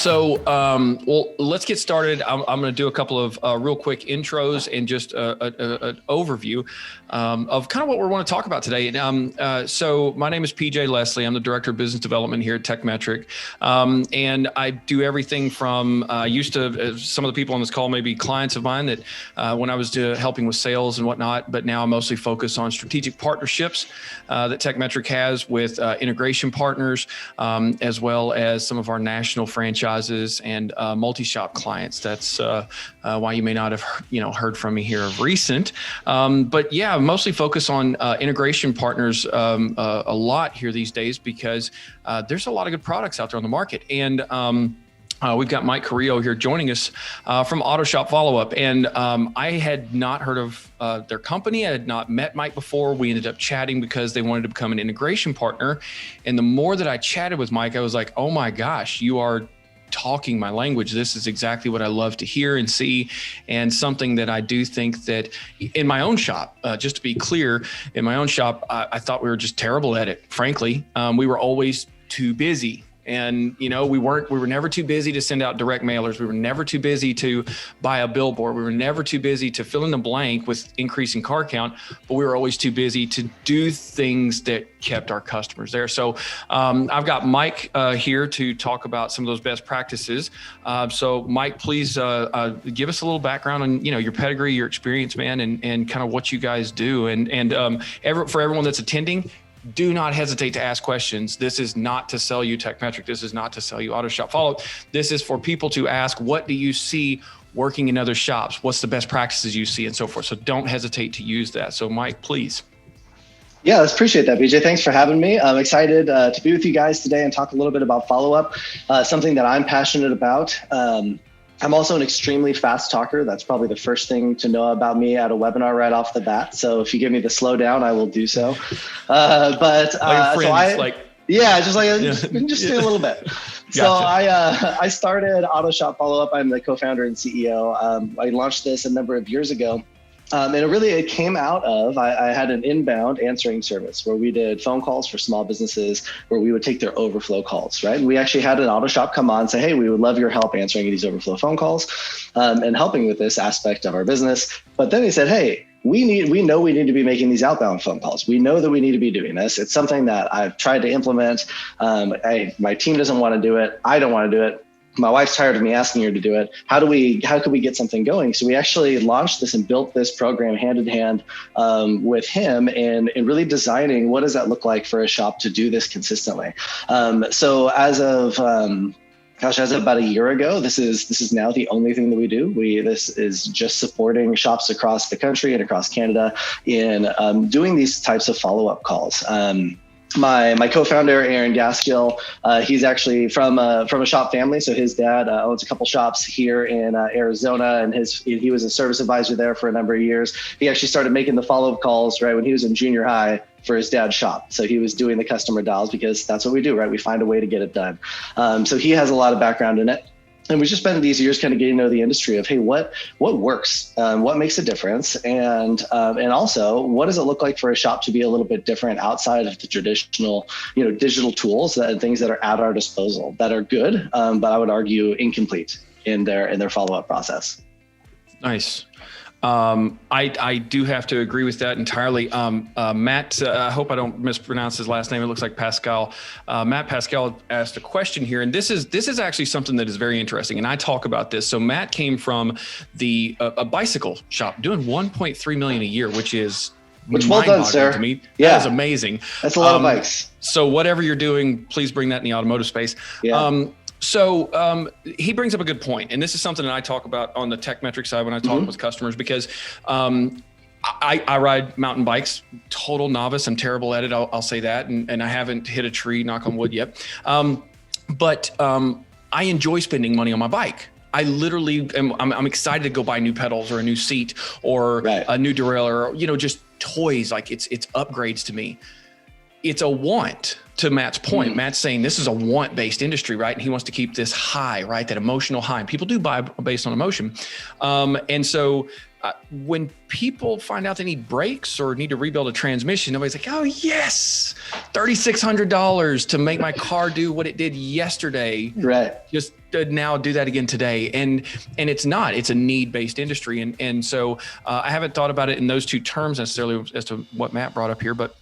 Well, let's get started. I'm going to do a couple of real quick intros and just an overview of kind of what we want to talk about today. So my name is PJ Leslie. I'm the Director of Business Development here at Tekmetric. And I do everything from, used to, some of the people on this call may be clients of mine that when I was helping with sales and whatnot, but now I mostly focus on strategic partnerships that Tekmetric has with integration partners, as well as some of our national franchises and multi-shop clients. That's why you may not have heard from me here of recent. But yeah, mostly focus on integration partners a lot here these days because there's a lot of good products out there on the market. And we've got Mike Carrillo here joining us from Auto Shop Follow-Up. And I had not heard of their company. I had not met Mike before. We ended up chatting because they wanted to become an integration partner. And the more that I chatted with Mike, I was like, oh my gosh, you are talking my language. This is exactly what I love to hear and see. And something that I do think that in my own shop, just to be clear, in my own shop, I thought we were just terrible at it. Frankly, we were always too busy. And, we were never too busy to send out direct mailers. We were never too busy to buy a billboard. We were never too busy to fill in the blank with increasing car count, but we were always too busy to do things that kept our customers there. So I've got Mike here to talk about some of those best practices. So Mike, please give us a little background on, your pedigree, your experience, man, and kind of what you guys do. And for everyone that's attending, do not hesitate to ask questions. This is not to sell you Tekmetric. This is not to sell you Auto Shop Follow-Up. This is for people to ask, what do you see working in other shops? What's the best practices you see and so forth? So don't hesitate to use that. So Mike, please. Yeah, let's appreciate that, BJ. Thanks for having me. I'm excited to be with you guys today and talk a little bit about follow-up, something that I'm passionate about. I'm also an extremely fast talker. That's probably the first thing to know about me at a webinar right off the bat. So if you give me the slowdown, I will do so. Just a little bit. Gotcha. So I started Auto Shop Follow-Up. I'm the co-founder and CEO. I launched this a number of years ago. And it came out of, I had an inbound answering service where we did phone calls for small businesses where we would take their overflow calls, right? And we actually had an auto shop come on and say, hey, we would love your help answering these overflow phone calls and helping with this aspect of our business. But then they said, hey, we know we need to be making these outbound phone calls. We know that we need to be doing this. It's something that I've tried to implement. My team doesn't want to do it. I don't want to do it. My wife's tired of me asking her to do it. How can we get something going? So we actually launched this and built this program hand in hand with him and really designing what does that look like for a shop to do this consistently. So as of about a year ago, this is now the only thing that we do. This is just supporting shops across the country and across Canada in doing these types of follow-up calls. My co-founder, Aaron Gaskill, he's actually from a shop family. So his dad owns a couple shops here in Arizona, and he was a service advisor there for a number of years. He actually started making the follow-up calls right when he was in junior high for his dad's shop. So he was doing the customer dials because that's what we do, right? We find a way to get it done. So he has a lot of background in it. And we just spent these years kind of getting to know the industry of, hey, what works, what makes a difference, and also what does it look like for a shop to be a little bit different outside of the traditional, digital tools and things that are at our disposal that are good, but I would argue incomplete in their follow-up process. Nice. I do have to agree with that entirely. Matt, I hope I don't mispronounce his last name. It looks like Pascal. Matt Pascal asked a question here, and this is actually something that is very interesting. And I talk about this. So Matt came from a bicycle shop doing 1.3 million a year, which well done, sir. To me. Yeah. That is amazing. That's a lot of bikes. So whatever you're doing, please bring that in the automotive space. Yeah. So he brings up a good point, and this is something that I talk about on the Tekmetric side when I talk with customers, because I ride mountain bikes, total novice. I'm terrible at it. I'll say that, and I haven't hit a tree, knock on wood, yet. But I enjoy spending money on my bike. I literally I'm excited to go buy new pedals or a new seat or a new derailleur, or just toys. Like it's upgrades to me. It's a want, to Matt's point. Matt's saying this is a want-based industry, right? And he wants to keep this high, right? That emotional high. And people do buy based on emotion. And so when people find out they need brakes or need to rebuild a transmission, nobody's like, oh yes, $3,600 to make my car do what it did yesterday. Right. Just now do that again today. And it's not, it's a need-based industry. And so I haven't thought about it in those two terms necessarily as to what Matt brought up here, but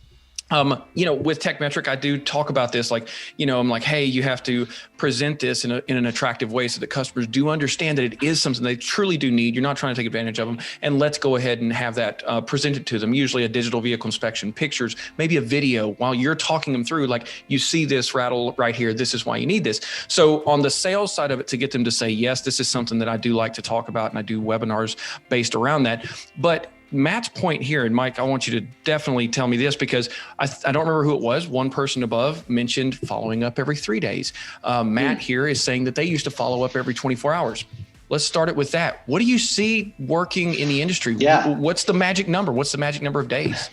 with Tekmetric, I do talk about this, like, I'm like, hey, you have to present this in an attractive way so that customers do understand that it is something they truly do need. You're not trying to take advantage of them. And let's go ahead and have that presented to them, usually a digital vehicle inspection, pictures, maybe a video while you're talking them through, like, you see this rattle right here. This is why you need this. So on the sales side of it, to get them to say, yes, this is something that I do like to talk about, and I do webinars based around that. But Matt's point here, and Mike, I want you to definitely tell me this, because I don't remember who it was. One person above mentioned following up every 3 days. Matt here is saying that they used to follow up every 24 hours. Let's start it with that. What do you see working in the industry? Yeah. What's the magic number? What's the magic number of days?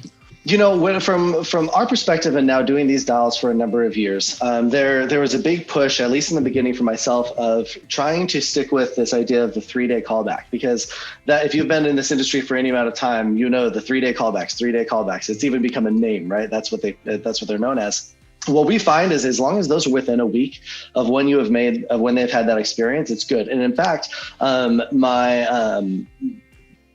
From our perspective, and now doing these dials for a number of years, there was a big push, at least in the beginning for myself, of trying to stick with this idea of the 3-day callback, because that, if you've been in this industry for any amount of time, the 3-day callbacks. It's even become a name, right? That's what they're known as. What we find is, as long as those are within a week of when when they've had that experience, it's good. And in fact,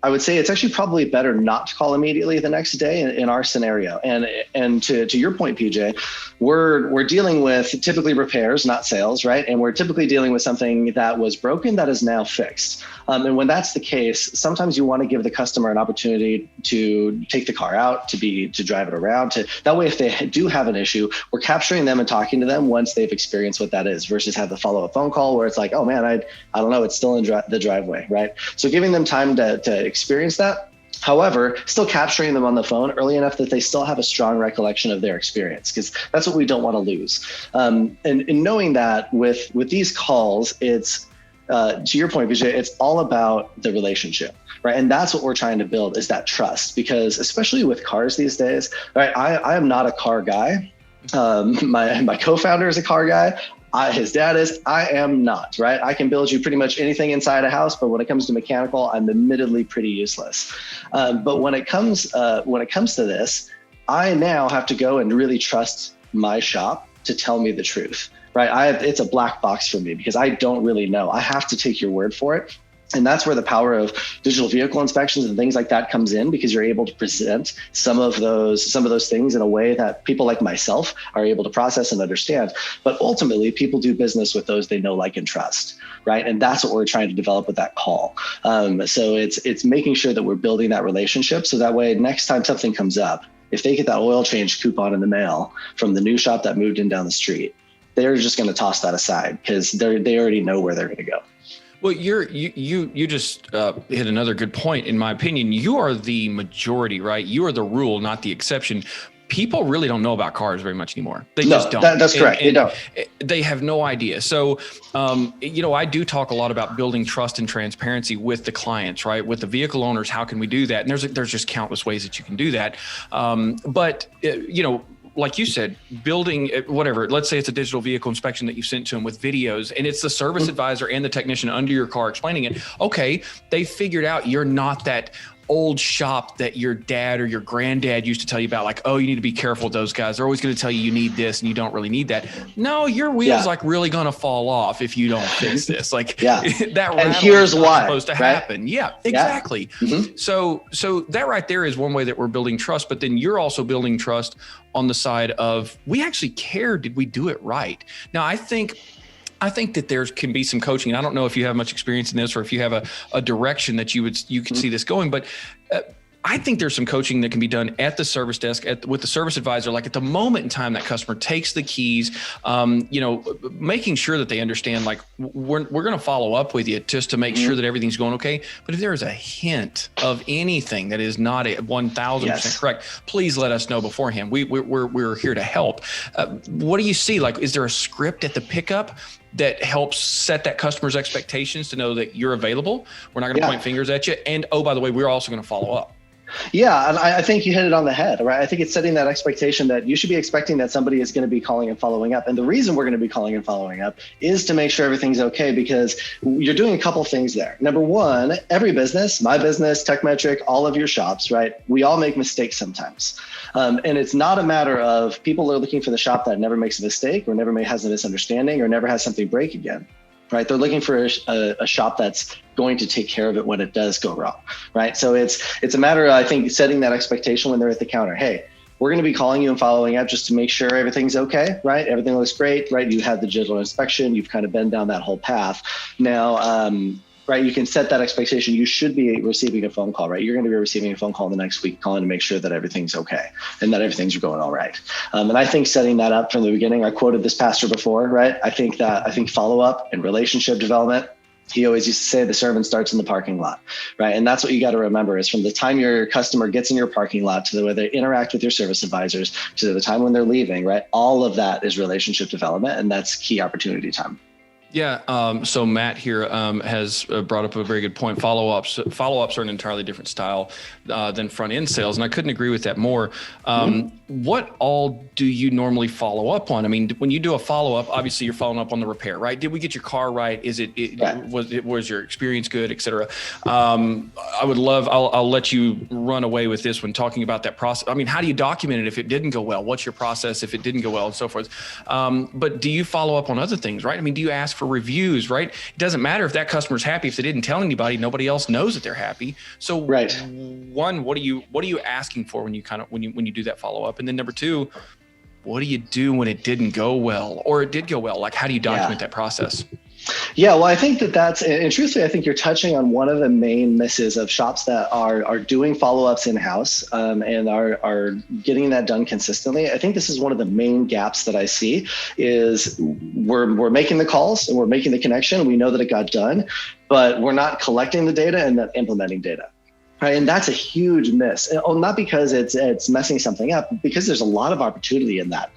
I would say it's actually probably better not to call immediately the next day in our scenario. And to your point, PJ, we're dealing with typically repairs, not sales, right? And we're typically dealing with something that was broken that is now fixed. And when that's the case, sometimes you want to give the customer an opportunity to take the car out, to drive it around. That way, if they do have an issue, we're capturing them and talking to them once they've experienced what that is, versus have the follow-up phone call where it's like, oh man, I don't know, it's still in the driveway, right? So giving them time to experience that. However, still capturing them on the phone early enough that they still have a strong recollection of their experience, because that's what we don't want to lose. And knowing that with these calls, it's to your point, Vijay, it's all about the relationship, right? And that's what we're trying to build, is that trust, because especially with cars these days, right? I am not a car guy. My co-founder is a car guy. His dad is. I am not, right? I can build you pretty much anything inside a house, but when it comes to mechanical, I'm admittedly pretty useless. But when it comes to this, I now have to go and really trust my shop to tell me the truth, right? It's a black box for me, because I don't really know. I have to take your word for it. And that's where the power of digital vehicle inspections and things like that comes in, because you're able to present some of those things in a way that people like myself are able to process and understand. But ultimately, people do business with those they know, like, and trust, right? And that's what we're trying to develop with that call. So it's making sure that we're building that relationship, so that way next time something comes up, if they get that oil change coupon in the mail from the new shop that moved in down the street, they're just going to toss that aside, because they already know where they're going to go. Well, you just hit another good point. In my opinion, you are the majority, right? You are the rule, not the exception. People really don't know about cars very much anymore. They just don't. That's correct. They don't. They have no idea. So, I do talk a lot about building trust and transparency with the clients, right? With the vehicle owners, how can we do that? And there's just countless ways that you can do that. Like you said, building whatever, let's say it's a digital vehicle inspection that you sent to them with videos, and it's the service advisor and the technician under your car explaining it. Okay, they figured out you're not that old shop that your dad or your granddad used to tell you about, like, oh, you need to be careful with those guys. They're always going to tell you need this and you don't really need that. No, your wheel's like really going to fall off if you don't fix this. Like that. And here's why. Supposed to happen. Yeah, exactly. Yeah. Mm-hmm. So that right there is one way that we're building trust, but then you're also building trust on the side of, we actually care. Did we do it right? Now, I think that there can be some coaching. I don't know if you have much experience in this, or if you have a direction that you could see this going, but I think there's some coaching that can be done at the service desk with the service advisor, like at the moment in time that customer takes the keys, making sure that they understand, like, we're going to follow up with you just to make sure that everything's going okay. But if there is a hint of anything that is not 1,000% correct, please let us know beforehand. We're here to help. What do you see? Like, is there a script at the pickup that helps set that customer's expectations to know that you're available? We're not going to point fingers at you. And, oh, by the way, we're also going to follow up. Yeah, and I think you hit it on the head, right? I think it's setting that expectation that you should be expecting that somebody is going to be calling and following up. And the reason we're going to be calling and following up is to make sure everything's okay, because you're doing a couple things there. Number one, every business, my business, Tekmetric, all of your shops, right? We all make mistakes sometimes. And it's not a matter of people are looking for the shop that never makes a mistake or never has a misunderstanding or never has something break again. Right, they're looking for a shop that's going to take care of it when it does go wrong, right? So it's a matter of, I think, setting that expectation when they're at the counter. Hey, we're going to be calling you and following up just to make sure everything's okay, right? Everything looks great, right? You had the digital inspection, you've kind of been down that whole path. Now, right, you can set that expectation. You should be receiving a phone call, right? You're going to be receiving a phone call the next week, calling to make sure that everything's okay and that everything's going all right. And I think setting that up from the beginning, I quoted this pastor before, right? I think follow-up and relationship development, he always used to say the sermon starts in the parking lot, right? And that's what you got to remember is from the time your customer gets in your parking lot to the way they interact with your service advisors to the time when they're leaving, right? All of that is relationship development, and that's key opportunity time. Yeah. So Matt here has brought up a very good point. Follow-ups are an entirely different style than front-end sales, and I couldn't agree with that more. What all do you normally follow up on? I mean, when you do a follow-up, obviously you're following up on the repair, right? Did we get your car right? Was your experience good, et cetera? I would love. I'll let you run away with this when talking about that process. I mean, how do you document it if it didn't go well? What's your process if it didn't go well, and so forth? But do you follow up on other things, right? I mean, do you ask for reviews, right? It doesn't matter if that customer's happy. If they didn't tell anybody, nobody else knows that they're happy. So right. One, what are you asking for when you do that follow up? And then number two, what do you do when it didn't go well or it did go well? Like, how do you document that process? Yeah, well, I think that's, and truthfully, I think you're touching on one of the main misses of shops that are doing follow-ups in-house and are getting that done consistently. I think this is one of the main gaps that I see is we're making the calls and we're making the connection. We know that it got done, but we're not collecting the data and then implementing data. Right, and that's a huge miss. Not because it's messing something up, because there's a lot of opportunity in that.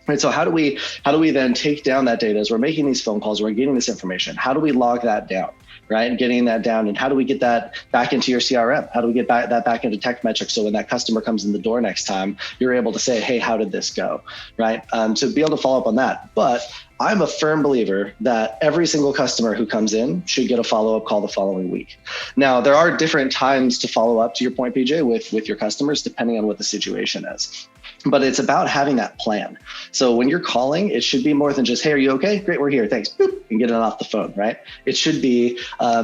Right. So how do we then take down that data as we're making these phone calls, we're getting this information? How do we log that down? Right. And getting that down, and how do we get that back into your CRM? How do we get that back into Tekmetric? So when that customer comes in the door next time, you're able to say, hey, how did this go? Right. To be able to follow up on that. But I'm a firm believer that every single customer who comes in should get a follow-up call the following week. Now, there are different times to follow up, to your point, PJ, with your customers, depending on what the situation is. But it's about having that plan. So when you're calling, it should be more than just, hey, are you okay? Great, we're here, thanks, boop, and get it off the phone, right? It should be,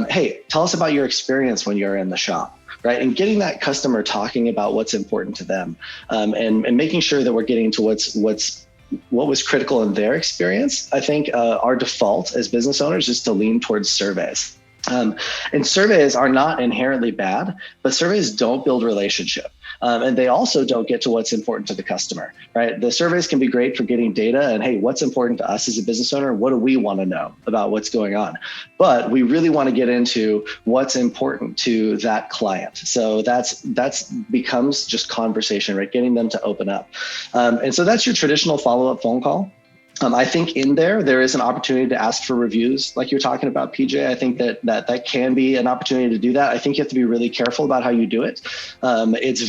hey, tell us about your experience when you're in the shop. Right. And getting that customer talking about what's important to them and making sure that we're getting to what was critical in their experience. I think our default as business owners is to lean towards surveys. And surveys are not inherently bad, but surveys don't build relationship. And they also don't get to what's important to the customer, right? The surveys can be great for getting data and, hey, what's important to us as a business owner? What do we want to know about what's going on? But we really want to get into what's important to that client. So that's becomes just conversation, right? Getting them to open up. And so that's your traditional follow-up phone call. I think in there is an opportunity to ask for reviews, like you're talking about, PJ. I think that can be an opportunity to do that. I think you have to be really careful about how you do it. It's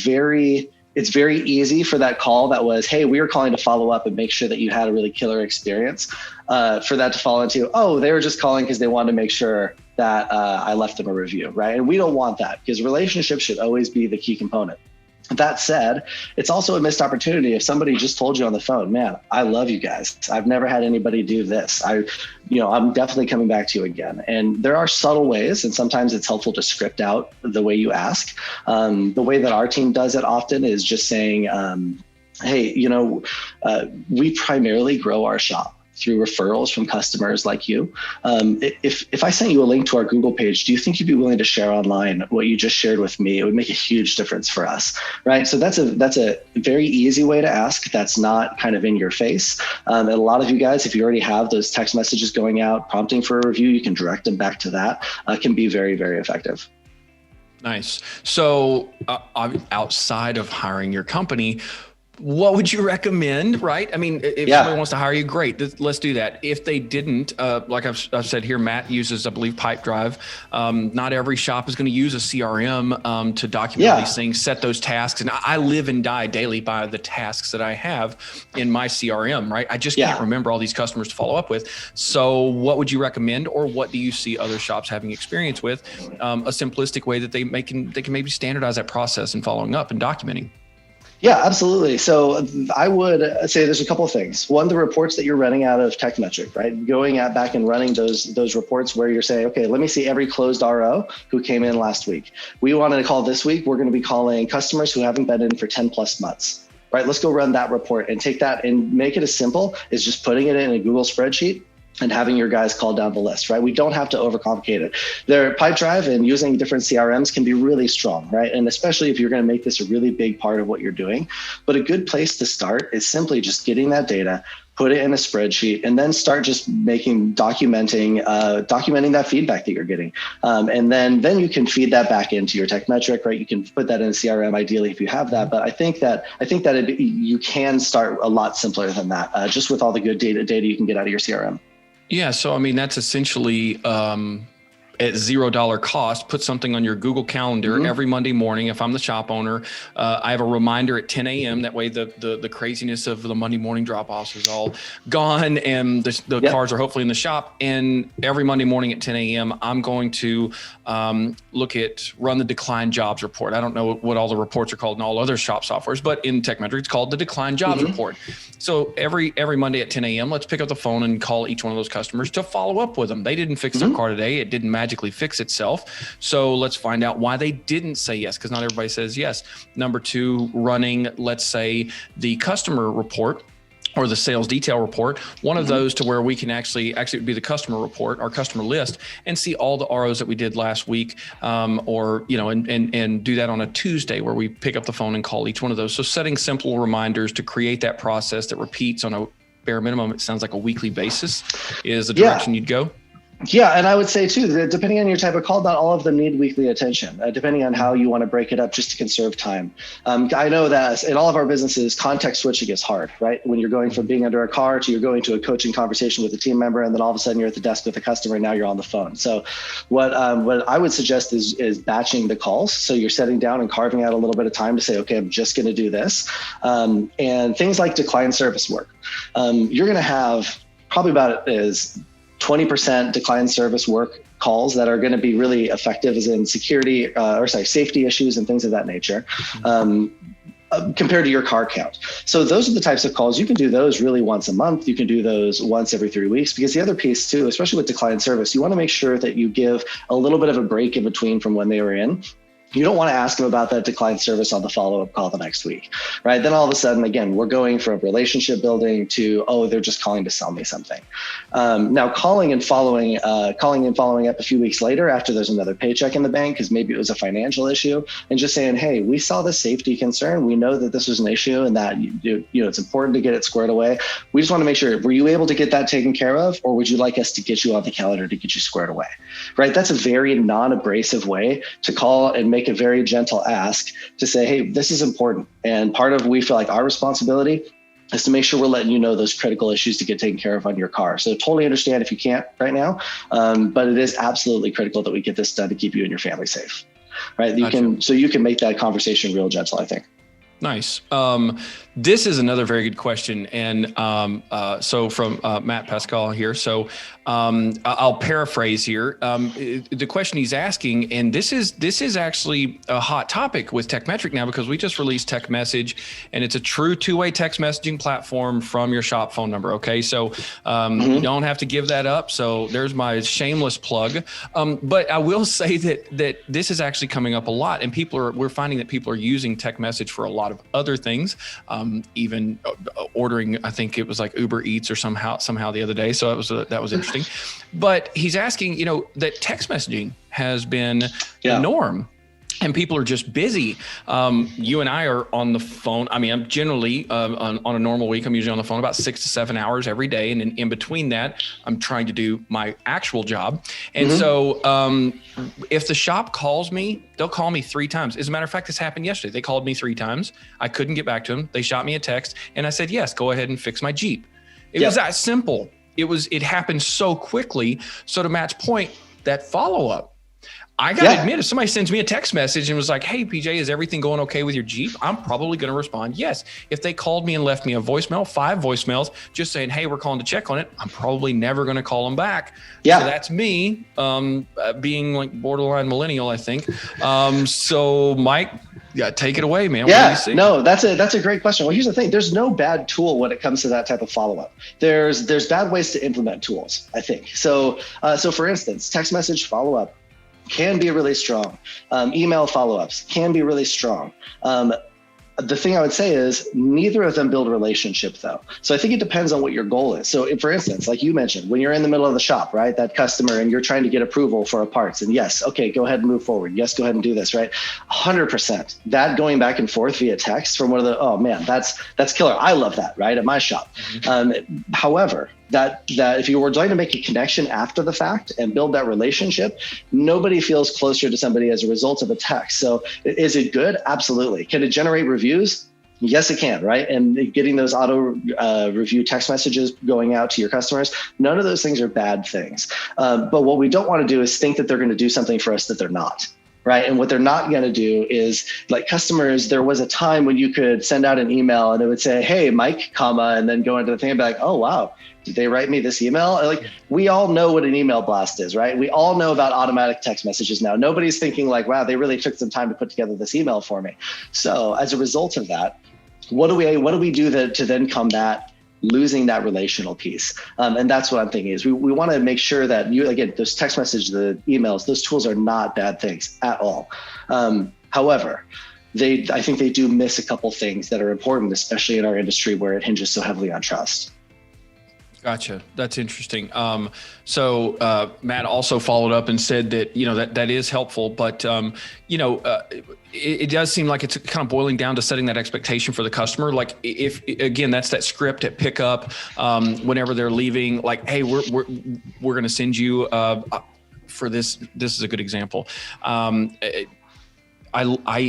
very easy for that call that was, hey, we were calling to follow up and make sure that you had a really killer experience, for that to fall into, oh, they were just calling because they wanted to make sure that I left them a review, right? And we don't want that, because relationships should always be the key component. That said, it's also a missed opportunity if somebody just told you on the phone, man, I love you guys. I've never had anybody do this. I'm definitely coming back to you again. And there are subtle ways, and sometimes it's helpful to script out the way you ask. The way that our team does it often is just saying, hey, we primarily grow our shop through referrals from customers like you. If I sent you a link to our Google page, do you think you'd be willing to share online what you just shared with me? It would make a huge difference for us, right? So that's a very easy way to ask. That's not kind of in your face. And a lot of you guys, if you already have those text messages going out, prompting for a review, you can direct them back to that. Can be very, very effective. Nice. So outside of hiring your company, what would you recommend, right? I mean, if somebody wants to hire you, great. Let's do that. If they didn't, like I've said here, Matt uses, I believe, Pipedrive. Not every shop is going to use a CRM to document these things, set those tasks. And I live and die daily by the tasks that I have in my CRM, right? I just can't remember all these customers to follow up with. So what would you recommend, or what do you see other shops having experience with? A simplistic way that they can maybe standardize that process and following up and documenting. Yeah, absolutely. So I would say there's a couple of things. One, the reports that you're running out of Tekmetric, right? Going back and running those reports where you're saying, okay, let me see every closed RO who came in last week. We wanted to call this week. We're going to be calling customers who haven't been in for 10 plus months, right? Let's go run that report and take that and make it as simple as just putting it in a Google spreadsheet and having your guys call down the list, right? We don't have to overcomplicate it. Their Pipedrive and using different CRMs can be really strong, right? And especially if you're going to make this a really big part of what you're doing. But a good place to start is simply just getting that data, put it in a spreadsheet, and then start just documenting that feedback that you're getting. And then you can feed that back into your Tekmetric, right? You can put that in a CRM ideally if you have that. But I think that you can start a lot simpler than that, just with all the good data you can get out of your CRM. Yeah. So, I mean, that's essentially at $0 cost, put something on your Google Calendar every Monday morning. If I'm the shop owner, I have a reminder at 10 a.m. That way the craziness of the Monday morning drop-offs is all gone, and the cars are hopefully in the shop. And every Monday morning at 10 a.m., I'm going to run the decline jobs report. I don't know what all the reports are called in all other shop softwares, but in Tekmetric, it's called the decline jobs report. So every Monday at 10 a.m., let's pick up the phone and call each one of those customers to follow up with them. They didn't fix their car today. It didn't magically fix itself. So let's find out why they didn't say yes, because not everybody says yes. Number two, running, let's say, the customer report or the sales detail report, one of those to where we can actually it would be the customer report, our customer list, and see all the ROs that we did last week, and do that on a Tuesday where we pick up the phone and call each one of those. So setting simple reminders to create that process that repeats on a bare minimum, it sounds like a weekly basis, is the direction you'd go. Yeah, and I would say too, that depending on your type of call, not all of them need weekly attention, depending on how you want to break it up just to conserve time. I know that in all of our businesses, context switching is hard, right? When you're going from being under a car to you're going to a coaching conversation with a team member, and then all of a sudden you're at the desk with a customer and now you're on the phone. So what I would suggest is batching the calls. So you're sitting down and carving out a little bit of time to say, okay, I'm just going to do this. And things like decline service work. You're going to have probably about 20% decline service work calls that are going to be really effective, as in safety issues and things of that nature, compared to your car count. So those are the types of calls. You can do those really once a month. You can do those once every 3 weeks, because the other piece too, especially with decline service, you want to make sure that you give a little bit of a break in between from when they were in. You don't want to ask them about that decline service on the follow-up call the next week, right? Then all of a sudden, again, we're going from relationship building to, they're just calling to sell me something. Now, calling and following up a few weeks later after there's another paycheck in the bank, because maybe it was a financial issue, and just saying, hey, we saw this safety concern. We know that this was an issue and that it's important to get it squared away. We just want to make sure, were you able to get that taken care of, or would you like us to get you on the calendar to get you squared away, right? That's a very non-abrasive way to call and make a very gentle ask to say, hey, this is important. And part of, we feel like our responsibility is to make sure we're letting you know those critical issues to get taken care of on your car. So totally understand if you can't right now, but it is absolutely critical that we get this done to keep you and your family safe, right? You can make that conversation real gentle, I think. Nice. This is another very good question. And so from Matt Pascal here. So I'll paraphrase here. The question he's asking, and this is actually a hot topic with Tekmetric now, because we just released Tech Message, and it's a true two-way text messaging platform from your shop phone number. Okay. So you don't have to give that up. So there's my shameless plug. But I will say that this is actually coming up a lot, and we're finding that people are using Tech Message for a lot of other things, even ordering. I think it was like Uber Eats or somehow the other day. So that was interesting. But he's asking, that text messaging has been the norm and people are just busy. You and I are on the phone. I mean, I'm generally on a normal week, I'm usually on the phone about 6 to 7 hours every day. And in between that, I'm trying to do my actual job. And so if the shop calls me, they'll call me 3 times. As a matter of fact, this happened yesterday. They called me 3 times. I couldn't get back to them. They shot me a text and I said, yes, go ahead and fix my Jeep. It was that simple. It happened so quickly. So to Matt's point, that follow-up, I got to admit, if somebody sends me a text message and was like, hey, PJ, is everything going okay with your Jeep? I'm probably going to respond yes. If they called me and left me a voicemail, 5 voicemails, just saying, hey, we're calling to check on it, I'm probably never going to call them back. Yeah. So that's me being like borderline millennial, I think. So Mike, take it away, man. Yeah, no, that's a great question. Well, here's the thing. There's no bad tool when it comes to that type of follow-up. There's bad ways to implement tools, I think. So for instance, text message follow-up can be really strong. Email follow-ups can be really strong. The thing I would say is neither of them build a relationship though. So I think it depends on what your goal is. So for instance, like you mentioned, when you're in the middle of the shop, right, that customer and you're trying to get approval for a parts and yes, okay, go ahead and move forward. Yes, go ahead and do this, right? 100%. That going back and forth via text from one of the, oh man, that's killer. I love that, right, at my shop. However, that if you were trying to make a connection after the fact and build that relationship, nobody feels closer to somebody as a result of a text. So is it good? Absolutely. Can it generate reviews? Yes, it can, right? And getting those auto review text messages going out to your customers, none of those things are bad things. But what we don't want to do is think that they're going to do something for us that they're not. Right. And what they're not going to do is, like customers, there was a time when you could send out an email and it would say, hey, Mike, comma, and then go into the thing and be like, oh, wow, did they write me this email? Like, we all know what an email blast is, right? We all know about automatic text messages now. Nobody's thinking like, wow, they really took some time to put together this email for me. So as a result of that, what do we do to then combat losing that relational piece? And that's what I'm thinking is we want to make sure that those text messages, the emails, those tools are not bad things at all. However, I think they do miss a couple things that are important, especially in our industry where it hinges so heavily on trust. Gotcha. That's interesting. So Matt also followed up and said that, that is helpful, but, it does seem like it's kind of boiling down to setting that expectation for the customer. Like if, again, that's that script at pickup, whenever they're leaving, like, hey, we're going to send you for this. This is a good example. I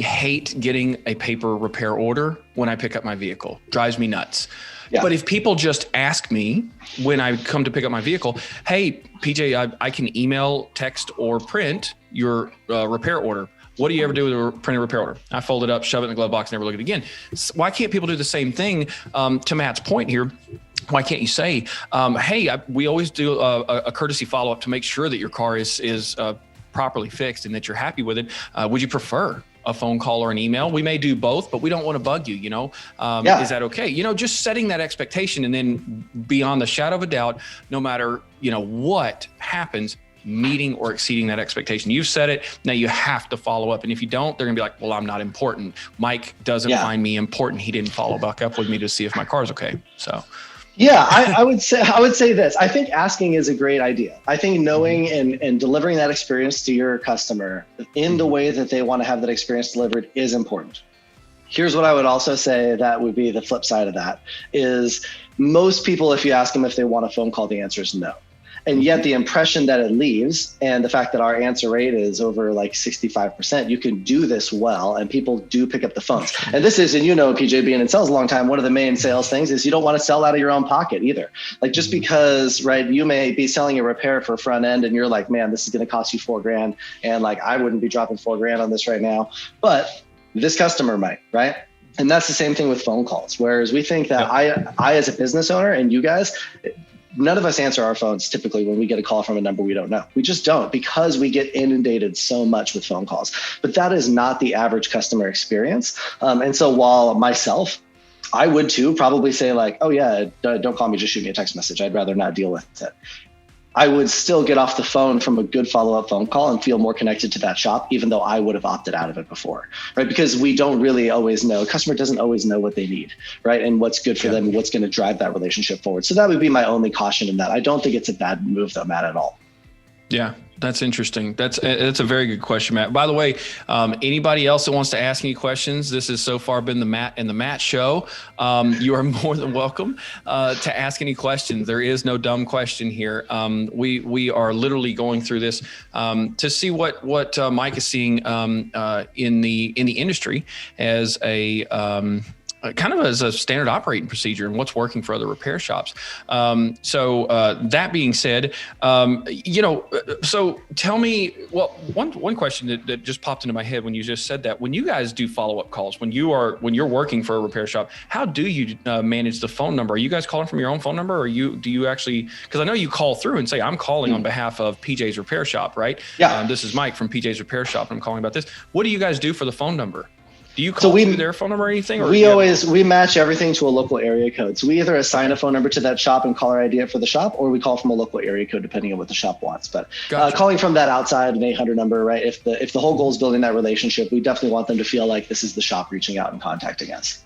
hate getting a paper repair order when I pick up my vehicle. Drives me nuts. Yeah. But if people just ask me when I come to pick up my vehicle, hey, PJ, I can email, text, or print your repair order. What do you ever do with a printed repair order? I fold it up, shove it in the glove box, never look at it again. Why can't people do the same thing? To Matt's point here, why can't you say, hey, we always do a courtesy follow-up to make sure that your car is properly fixed and that you're happy with it. Would you prefer a phone call or an email? We may do both, but we don't want to bug you, Is that okay? Just setting that expectation, and then beyond the shadow of a doubt, no matter, what happens, meeting or exceeding that expectation. You've said it. Now you have to follow up. And if you don't, they're gonna be like, well, I'm not important. Mike doesn't find me important. He didn't follow back up with me to see if my car's okay. So yeah, I would say this. I think asking is a great idea. I think knowing and delivering that experience to your customer in the way that they want to have that experience delivered is important. Here's what I would also say that would be the flip side of that is most people, if you ask them if they want a phone call, the answer is no. And yet the impression that it leaves and the fact that our answer rate is over like 65%, you can do this well and people do pick up the phones. And this is, and PJ being in sales a long time, one of the main sales things is you don't want to sell out of your own pocket either. Like just because, right, you may be selling a repair for front end and you're like, man, this is going to cost you $4,000. And like, I wouldn't be dropping $4,000 on this right now, but this customer might, right? And that's the same thing with phone calls. Whereas we think that I as a business owner and you guys, none of us answer our phones typically when we get a call from a number we don't know. We just don't, because we get inundated so much with phone calls. But that is not the average customer experience. And so while myself, I would too probably say like, oh yeah, don't call me, just shoot me a text message. I'd rather not deal with it. I would still get off the phone from a good follow-up phone call and feel more connected to that shop, even though I would have opted out of it before, right? Because we don't really always know, customer doesn't always know what they need, right? And what's good for them and what's going to drive that relationship forward. So that would be my only caution in that. I don't think it's a bad move though, Matt, at all. Yeah. That's interesting. That's a very good question, Matt. By the way, anybody else that wants to ask any questions, this has so far been the Matt show. You are more than welcome to ask any questions. There is no dumb question here. We are literally going through this to see what Mike is seeing in the industry as a kind of as a standard operating procedure and what's working for other repair shops. So that being said, so tell me, well, one question that just popped into my head when you just said that, when you guys do follow-up calls, when you're working for a repair shop, how do you manage the phone number? Are you guys calling from your own phone number, or do you actually, because I know you call through and say, I'm calling on behalf of PJ's Repair Shop, right? Yeah. This is Mike from PJ's Repair Shop, and I'm calling about this. What do you guys do for the phone number? Do you call through their phone number or anything? Or we match everything to a local area code. So we either assign a phone number to that shop and caller ID it for the shop, or we call from a local area code depending on what the shop wants. But gotcha. Calling from that outside an 800 number, right? If the whole goal is building that relationship, we definitely want them to feel like this is the shop reaching out and contacting us.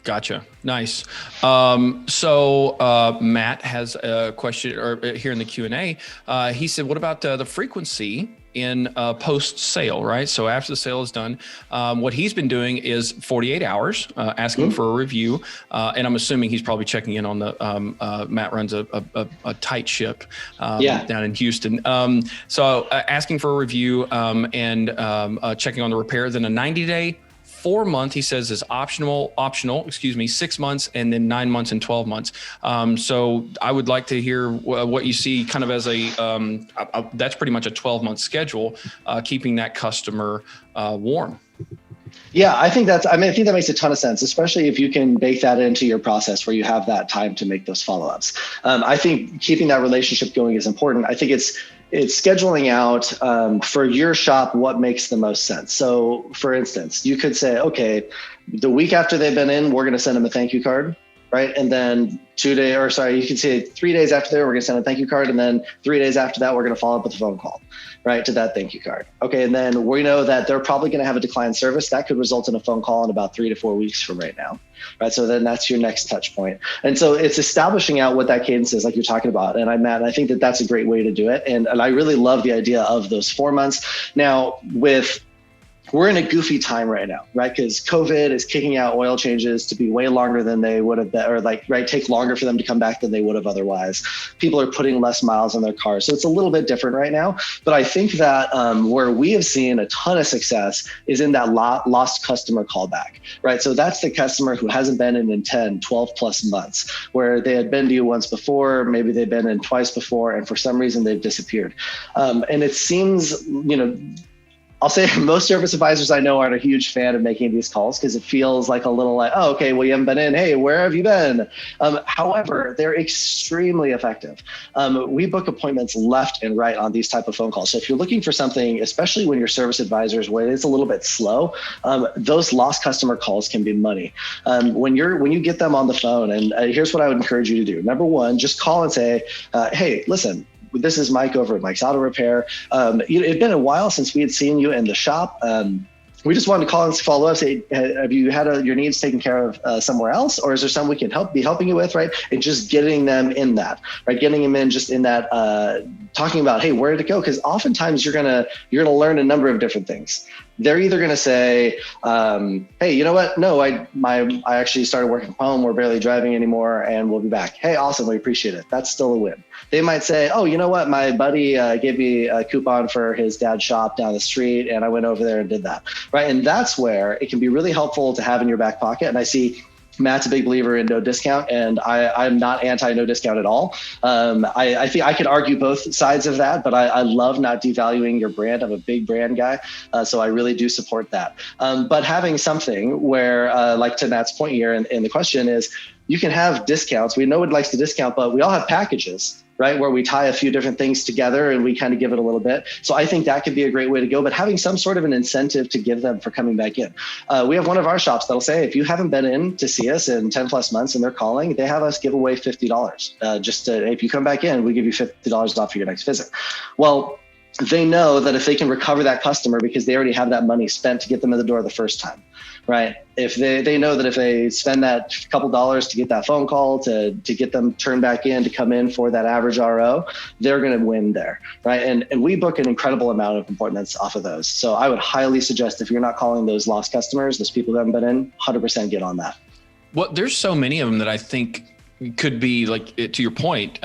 Gotcha. Nice. So Matt has a question here in the Q&A. He said, what about the frequency in post-sale, right? So after the sale is done, what he's been doing is 48 hours, asking for a review. And I'm assuming he's probably checking in on the, Matt runs a tight ship down in Houston. So asking for a review and checking on the repair, then a 90-day, 4 month, he says, is optional, 6 months, and then 9 months and 12 months. So I would like to hear what you see kind of as that's pretty much a 12-month schedule, keeping that customer warm. Yeah, I think that makes a ton of sense, especially if you can bake that into your process where you have that time to make those follow-ups. I think keeping that relationship going is important. I think it's scheduling out for your shop what makes the most sense. So for instance, you could say, okay, the week after they've been in, we're going to send them a thank you card, right? And then you can say 3 days after there, we're going to send a thank you card. And then 3 days after that, we're going to follow up with a phone call, right, to that thank you card. Okay, and then we know that they're probably going to have a declined service. That could result in a phone call in about 3 to 4 weeks from right now, right? So then that's your next touch point. And so it's establishing out what that cadence is, like you're talking about. And I think that that's a great way to do it. And I really love the idea of those 4 months. Now, we're in a goofy time right now, right? Because COVID is kicking out oil changes to be way longer than they would have been, or take longer for them to come back than they would have otherwise. People are putting less miles on their cars. So it's a little bit different right now. But I think that where we have seen a ton of success is in that lost customer callback, right? So that's the customer who hasn't been in 10, 12 plus months, where they had been to you once before, maybe they've been in twice before, and for some reason they've disappeared. And it seems, I'll say most service advisors I know aren't a huge fan of making these calls because it feels like a little like, oh, okay, well, you haven't been in. Hey, where have you been? However, they're extremely effective. We book appointments left and right on these type of phone calls. So if you're looking for something, especially when your service advisors, where it's a little bit slow, those lost customer calls can be money. When you get them on the phone, and here's what I would encourage you to do. Number one, just call and say, hey, listen, this is Mike over at Mike's Auto Repair. It'd been a while since we had seen you in the shop. We just wanted to call and follow up, say, have you had your needs taken care of somewhere else? Or is there something we can be helping you with, right? And just getting them in that, right? Getting them in just in that, talking about, hey, where did it go? Because oftentimes you're gonna learn a number of different things. They're either going to say, hey, you know what? No, I actually started working from home. We're barely driving anymore and we'll be back. Hey, awesome. We appreciate it. That's still a win. They might say, oh, you know what? My buddy gave me a coupon for his dad's shop down the street and I went over there and did that. Right. And that's where it can be really helpful to have in your back pocket. And I see Matt's a big believer in no discount, and I'm not anti no discount at all. I think I could argue both sides of that, but I love not devaluing your brand. I'm a big brand guy, so I really do support that. But having something where, like to Matt's point here in the question is, you can have discounts. We know one likes to discount, but we all have packages, right? Where we tie a few different things together and we kind of give it a little bit. So I think that could be a great way to go, but having some sort of an incentive to give them for coming back in. We have one of our shops that'll say, if you haven't been in to see us in 10 plus months and they're calling, they have us give away $50. If you come back in, we give you $50 off for your next visit. Well, they know that if they can recover that customer because they already have that money spent to get them in the door the first time, right? If they know that if they spend that couple dollars to get that phone call, to get them turned back in, to come in for that average RO, they're going to win there, right? And we book an incredible amount of appointments off of those. So I would highly suggest, if you're not calling those lost customers, those people who haven't been in, 100% get on that. Well, there's so many of them that I think could be, like, to your point,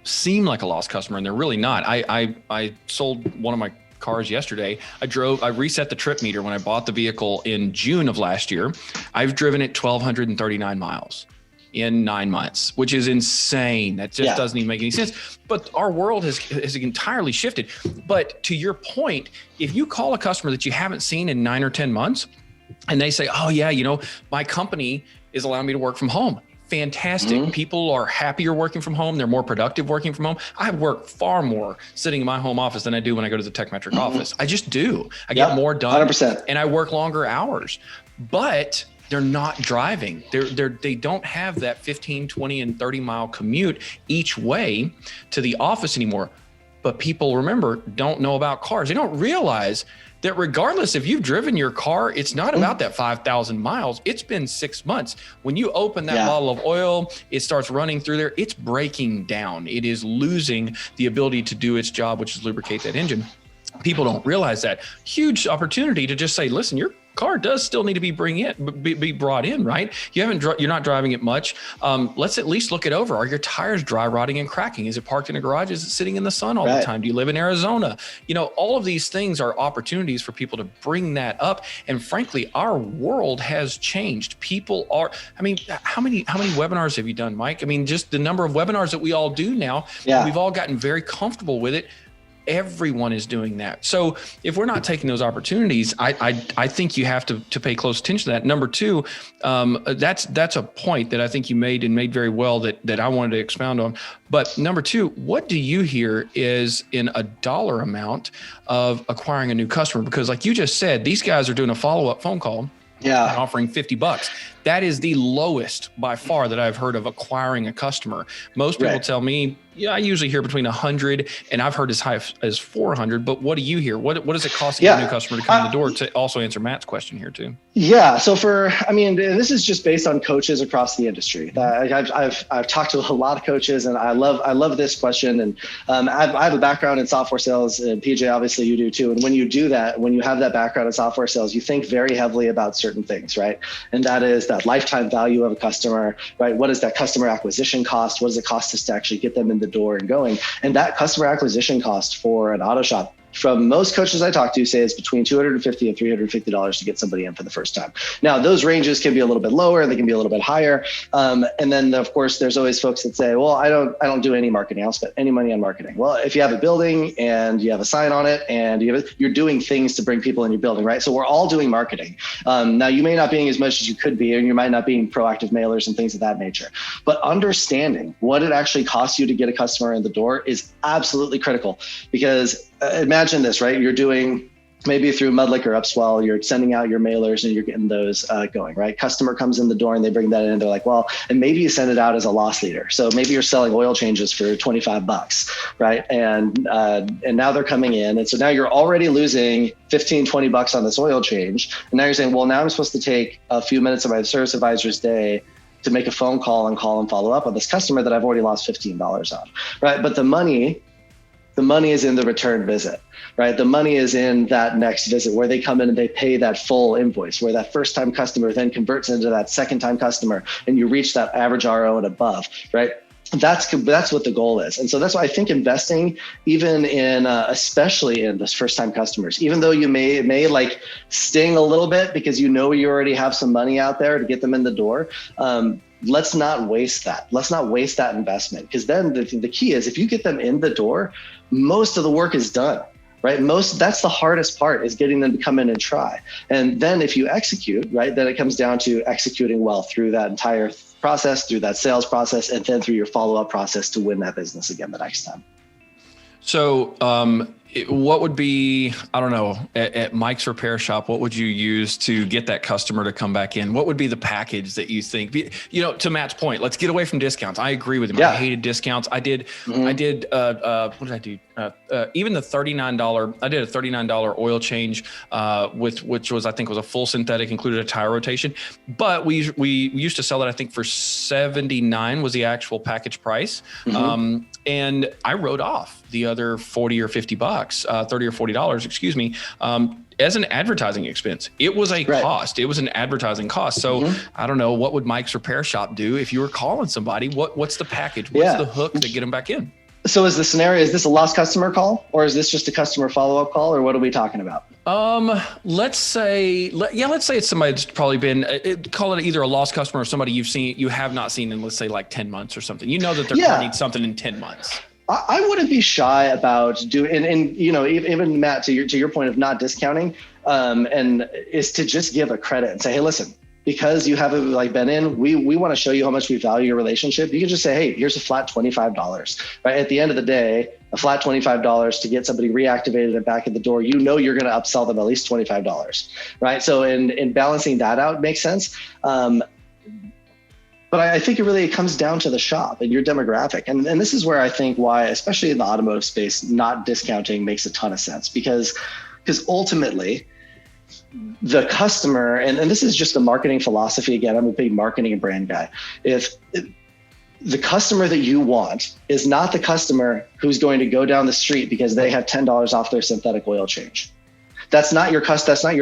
seem like a lost customer, and they're really not. I sold one of my cars yesterday. I reset the trip meter when I bought the vehicle in June of last year. I've driven it 1,239 miles in 9 months, which is insane. That just doesn't even make any sense. But our world has entirely shifted. But to your point, if you call a customer that you haven't seen in 9 or 10 months, and they say, oh yeah, my company is allowing me to work from home. Fantastic. Mm-hmm. People are happier working from home. They're more productive working from home. I work far more sitting in my home office than I do when I go to the Tekmetric office. I just do. I get more done 100%. And I work longer hours, but they're not driving. They don't have that 15, 20, and 30 mile commute each way to the office anymore. But people, remember, don't know about cars. They don't realize that regardless if you've driven your car, it's not about that 5,000 miles. It's been 6 months. When you open that bottle of oil, it starts running through there. It's breaking down. It is losing the ability to do its job, which is lubricate that engine. People don't realize that. Huge opportunity to just say, listen, your car does still need to be brought in, right? You're not driving it much. Let's at least look it over. Are your tires dry rotting and cracking? Is it parked in a garage? Is it sitting in the sun all the time? Do you live in Arizona? All of these things are opportunities for people to bring that up. And frankly, our world has changed. People are, how many webinars have you done, Mike? Just the number of webinars that we all do now, we've all gotten very comfortable with it. Everyone is doing that. So if we're not taking those opportunities, I think you have to pay close attention to that. Number two, that's a point that I think you made very well that I wanted to expound on. But number two, what do you hear is in a dollar amount of acquiring a new customer? Because like you just said, these guys are doing a follow-up phone call. And offering $50. That is the lowest by far that I've heard of acquiring a customer. Most people tell me, I usually hear between 100 and I've heard as high as 400. But what do you hear? What does it cost to get a new customer to come in the door? To also answer Matt's question here too. Yeah. So this is just based on coaches across the industry. I've talked to a lot of coaches, and I love this question. And I have a background in software sales, and PJ, obviously you do too. And when you do that, when you have that background in software sales, you think very heavily about certain things, right? And that is that lifetime value of a customer, right? What is that customer acquisition cost? What does it cost us to actually get them in the door and going? And that customer acquisition cost for an auto shop, from most coaches I talk to, say it's between $250 and $350 to get somebody in for the first time. Now, those ranges can be a little bit lower, they can be a little bit higher. And then of course, there's always folks that say, well, I don't do any marketing. I'll spend any money on marketing. Well, if you have a building and you have a sign on it and you're doing things to bring people in your building, right? So we're all doing marketing. Now you may not be as much as you could be, and you might not be proactive mailers and things of that nature, but understanding what it actually costs you to get a customer in the door is absolutely critical. Because imagine this, right? You're doing maybe through Mudlick or Upswell, you're sending out your mailers and you're getting those going, right? Customer comes in the door and they bring that in. They're like, well, and maybe you send it out as a loss leader. So maybe you're selling oil changes for $25, right? And now they're coming in. And so now you're already losing $15-20 on this oil change. And now you're saying, well, now I'm supposed to take a few minutes of my service advisor's day to make a phone call and follow up on this customer that I've already lost $15 on, right? But the money is in the return visit, right? The money is in that next visit where they come in and they pay that full invoice, where that first time customer then converts into that second time customer and you reach that average RO and above, right? That's what the goal is. And so that's why I think investing even in, especially in those first time customers, even though you may like sting a little bit because you already have some money out there to get them in the door. Let's not waste that. Let's not waste that investment, because then the key is if you get them in the door, most of the work is done, right? That's the hardest part, is getting them to come in and try. And then if you execute, right, then it comes down to executing well through that entire process, through that sales process, and then through your follow-up process to win that business again the next time. So what would be, I don't know, at Mike's repair shop, what would you use to get that customer to come back in? What would be the package that you think, to Matt's point, let's get away from discounts. I agree with him. Yeah. I hated discounts. what did I do? Even the $39, I did a $39 oil change, which was, I think was a full synthetic, included a tire rotation, but we used to sell it, I think for $79 was the actual package price. And I wrote off the other $40 or $50, $30 or $40, excuse me, as an advertising expense. It was a cost. It was an advertising cost. So I don't know, what would Mike's repair shop do if you were calling somebody? What's the package? What's the hook to get them back in? So is this a lost customer call, or is this just a customer follow-up call, or what are we talking about? Let's say it's somebody that's probably been, call it either a lost customer or somebody you have not seen in, let's say, like 10 months or something. You know that they're going to need something in 10 months. I wouldn't be shy about doing, and even Matt, to your point of not discounting, and is to just give a credit and say, hey, listen, because you haven't been in, we want to show you how much we value your relationship. You can just say, hey, here's a flat $25, right? At the end of the day, a flat $25 to get somebody reactivated and back at the door, you're going to upsell them at least $25, right? So in balancing that out makes sense. But I think it comes down to the shop and your demographic. And this is where I think why, especially in the automotive space, not discounting makes a ton of sense, because ultimately, the customer, and this is just a marketing philosophy. Again, I'm a big marketing and brand guy. If the customer that you want is not the customer who's going to go down the street because they have $10 off their synthetic oil change, that's not your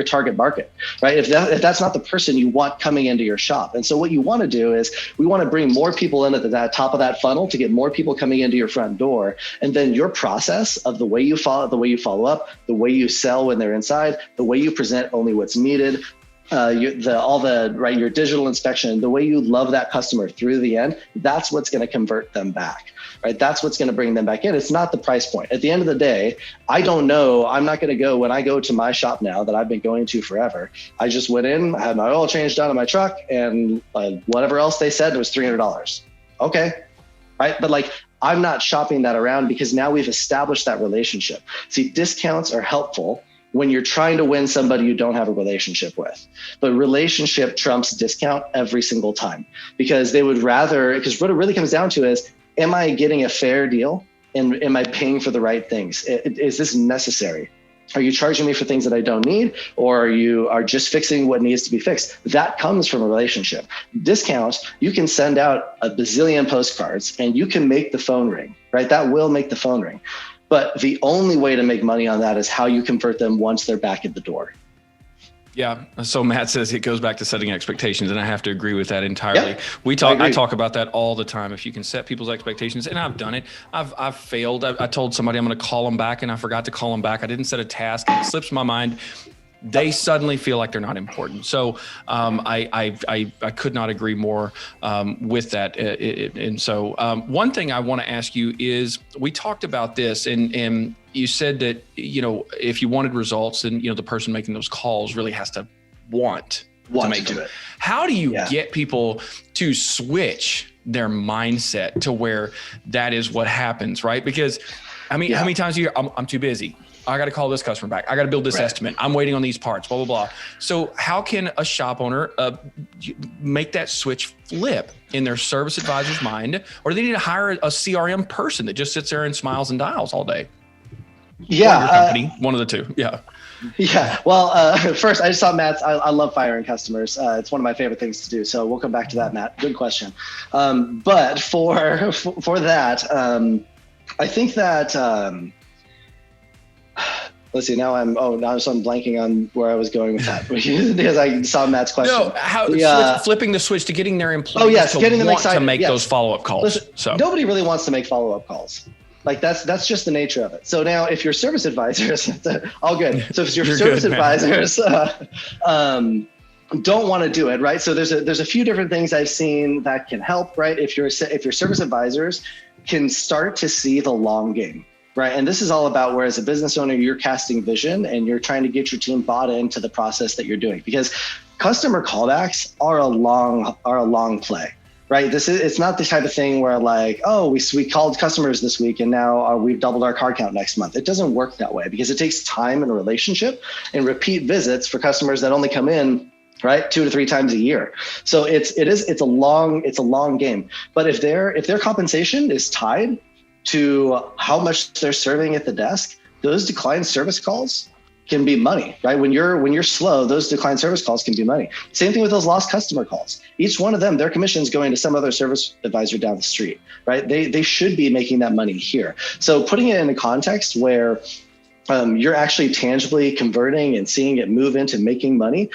target market, right? If that's not the person you want coming into your shop. And so what you want to do is we want to bring more people in at the top of that funnel to get more people coming into your front door. And then your process of the way you follow up, the way you sell when they're inside, the way you present only what's needed, your digital inspection, the way you love that customer through the end, that's what's going to convert them back, right? That's what's going to bring them back in. It's not the price point. At the end of the day, I don't know. I'm not going to go, when I go to my shop now that I've been going to forever, I just went in, I had my oil change done on my truck, and whatever else they said, it was $300. Okay, right? But I'm not shopping that around, because now we've established that relationship. See, discounts are helpful when you're trying to win somebody you don't have a relationship with. But relationship trumps discount every single time, because what it really comes down to is, am I getting a fair deal? And am I paying for the right things? Is this necessary? Are you charging me for things that I don't need, or you are just fixing what needs to be fixed? That comes from a relationship. Discounts, you can send out a bazillion postcards and you can make the phone ring, right? That will make the phone ring. But the only way to make money on that is how you convert them once they're back at the door. Yeah. So Matt says it goes back to setting expectations, and I have to agree with that entirely. Yeah, I talk about that all the time. If you can set people's expectations, and I've done it, I've failed. I told somebody I'm going to call them back, and I forgot to call them back. I didn't set a task, and it slips my mind. They suddenly feel like they're not important. So I could not agree more with that. And so one thing I want to ask you is, we talked about this, and you said that, if you wanted results, then, the person making those calls really has to want to make them. How do you get people to switch their mindset to where that is what happens, right? Because how many times do you hear, I'm too busy, I got to call this customer back, I got to build this estimate, I'm waiting on these parts, blah, blah, blah. So how can a shop owner make that switch flip in their service advisor's mind? Or do they need to hire a CRM person that just sits there and smiles and dials all day? Yeah. Or your company, one of the two. Yeah. Yeah. Well, first, I just saw Matt's. I love firing customers. It's one of my favorite things to do. So we'll come back to that, Matt. Good question. But for that, I think that, let's see, now I'm blanking on where I was going with that, because I saw Matt's question. No, flipping the switch to getting their employees getting them excited to make those follow-up calls. Listen, so nobody really wants to make follow-up calls. That's just the nature of it. So now, if your service advisors, all good. So if your service advisors don't want to do it, right? So there's a few different things I've seen that can help, right? If your service advisors can start to see the long game, right? And this is all about where, as a business owner, you're casting vision and you're trying to get your team bought into the process that you're doing, because customer callbacks are a long play. right? It's not the type of thing where like, oh, we called customers this week and now we've doubled our car count next month. It doesn't work that way because it takes time and relationship and repeat visits for customers that only come in, right, 2 to 3 times a year. So it's a long game. But if their compensation is tied to how much they're serving at the desk, those declined service calls can be money, right? When you're slow, those declined service calls can be money. Same thing with those lost customer calls. Each one of them, their commission is going to some other service advisor down the street, right? They should be making that money here. So putting it in a context where you're actually tangibly converting and seeing it move into making money.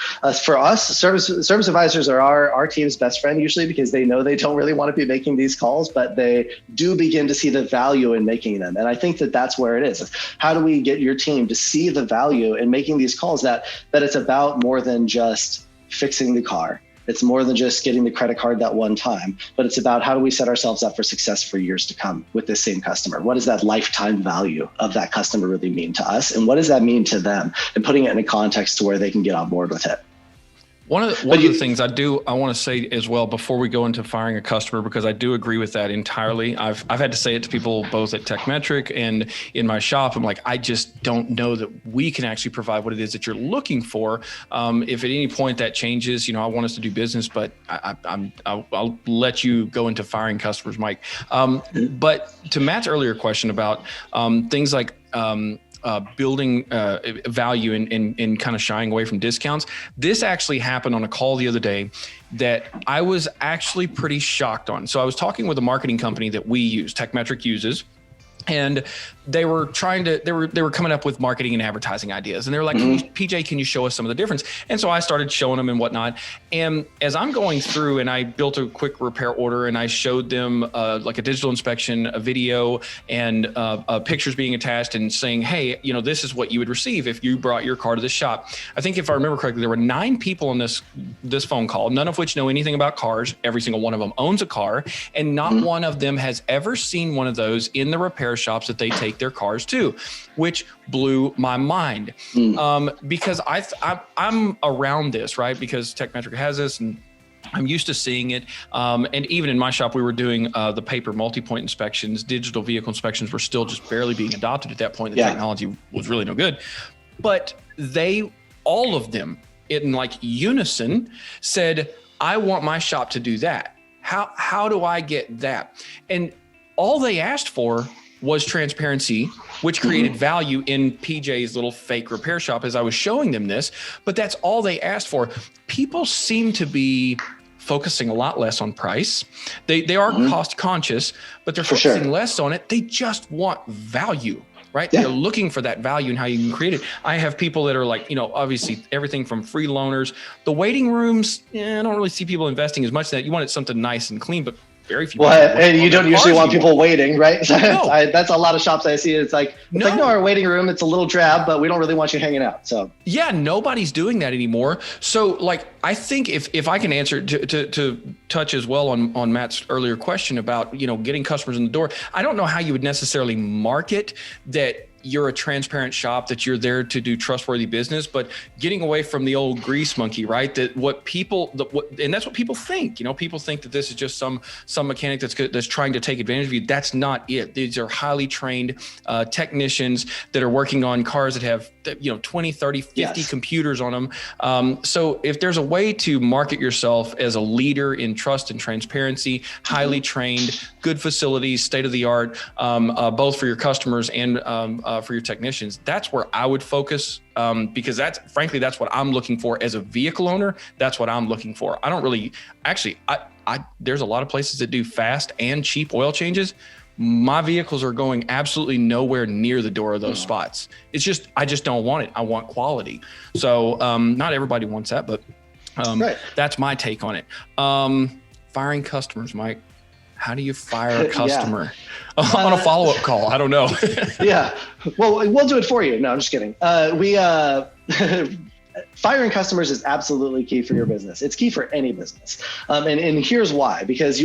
For us, service advisors are our team's best friend usually because they know they don't really want to be making these calls, but they do begin to see the value in making them. And I think that that's where it is. How do we get your team to see the value in making these calls, that it's about more than just fixing the car? It's more than just getting the credit card that one time, but it's about how do we set ourselves up for success for years to come with this same customer? What does that lifetime value of that customer really mean to us? And what does that mean to them? And putting it in a context to where they can get on board with it. One of the things I want to say as well before we go into firing a customer, because I do agree with that entirely. I've had to say it to people both at Tekmetric and in my shop. I'm like, I just don't know that we can actually provide what it is that you're looking for. If at any point that changes, I want us to do business, but I'll let you go into firing customers, Mike. But to Matt's earlier question about things like building value and kind of shying away from discounts. This actually happened on a call the other day that I was actually pretty shocked on. So I was talking with a marketing company that we use, Tekmetric uses, and they were coming up with marketing and advertising ideas. And they were like, PJ, can you show us some of the difference? And so I started showing them and whatnot. And as I'm going through, and I built a quick repair order and I showed them like a digital inspection, a video, and pictures being attached and saying, hey, this is what you would receive if you brought your car to the shop. I think if I remember correctly, there were 9 people on this phone call, none of which know anything about cars. Every single one of them owns a car, and not one of them has ever seen one of those in the repair shops that they take their cars to, which blew my mind. Because I'm around this, right? Because Tekmetric has this, and I'm used to seeing it. And even in my shop, we were doing the paper multi-point inspections. Digital vehicle inspections were still just barely being adopted at that point. The technology was really no good. But all of them, in like unison, said, I want my shop to do that. How do I get that? And all they asked for was transparency, which created value in PJ's little fake repair shop as I was showing them this. But that's all they asked for. People seem to be focusing a lot less on price. They are cost conscious, but they're focusing less on it. They just want value, right? Yeah. They're looking for that value and how you can create it. I have people that are like, obviously everything from free loaners. The waiting rooms, I don't really see people investing as much in that. You want it something nice and clean, but very few. Well, and you don't usually want people waiting, right? No. That's a lot of shops I see. It's like, our waiting room, it's a little drab, but we don't really want you hanging out. So yeah, nobody's doing that anymore. So like, I think if I can answer to touch as well on Matt's earlier question about, getting customers in the door, I don't know how you would necessarily market that you're a transparent shop, that you're there to do trustworthy business, but getting away from the old grease monkey, right? That and that's what people think. People think that this is just some mechanic that's trying to take advantage of you. That's not it. These are highly trained technicians that are working on cars that have 20, 30, 50 computers on them. So if there's a way to market yourself as a leader in trust and transparency, highly trained, good facilities, state of the art, both for your customers and for your technicians, that's where I would focus, because that's what I'm looking for as a vehicle owner. That's what I'm looking for. I don't really, there's a lot of places that do fast and cheap oil changes. My vehicles are going absolutely nowhere near the door of those spots. It's just, I just don't want it. I want quality. So not everybody wants that, but that's my take on it. Firing customers, Mike. How do you fire a customer on a follow-up call? I don't know. Yeah. Well, we'll do it for you. No, I'm just kidding. Firing customers is absolutely key for your business. It's key for any business. And here's why, because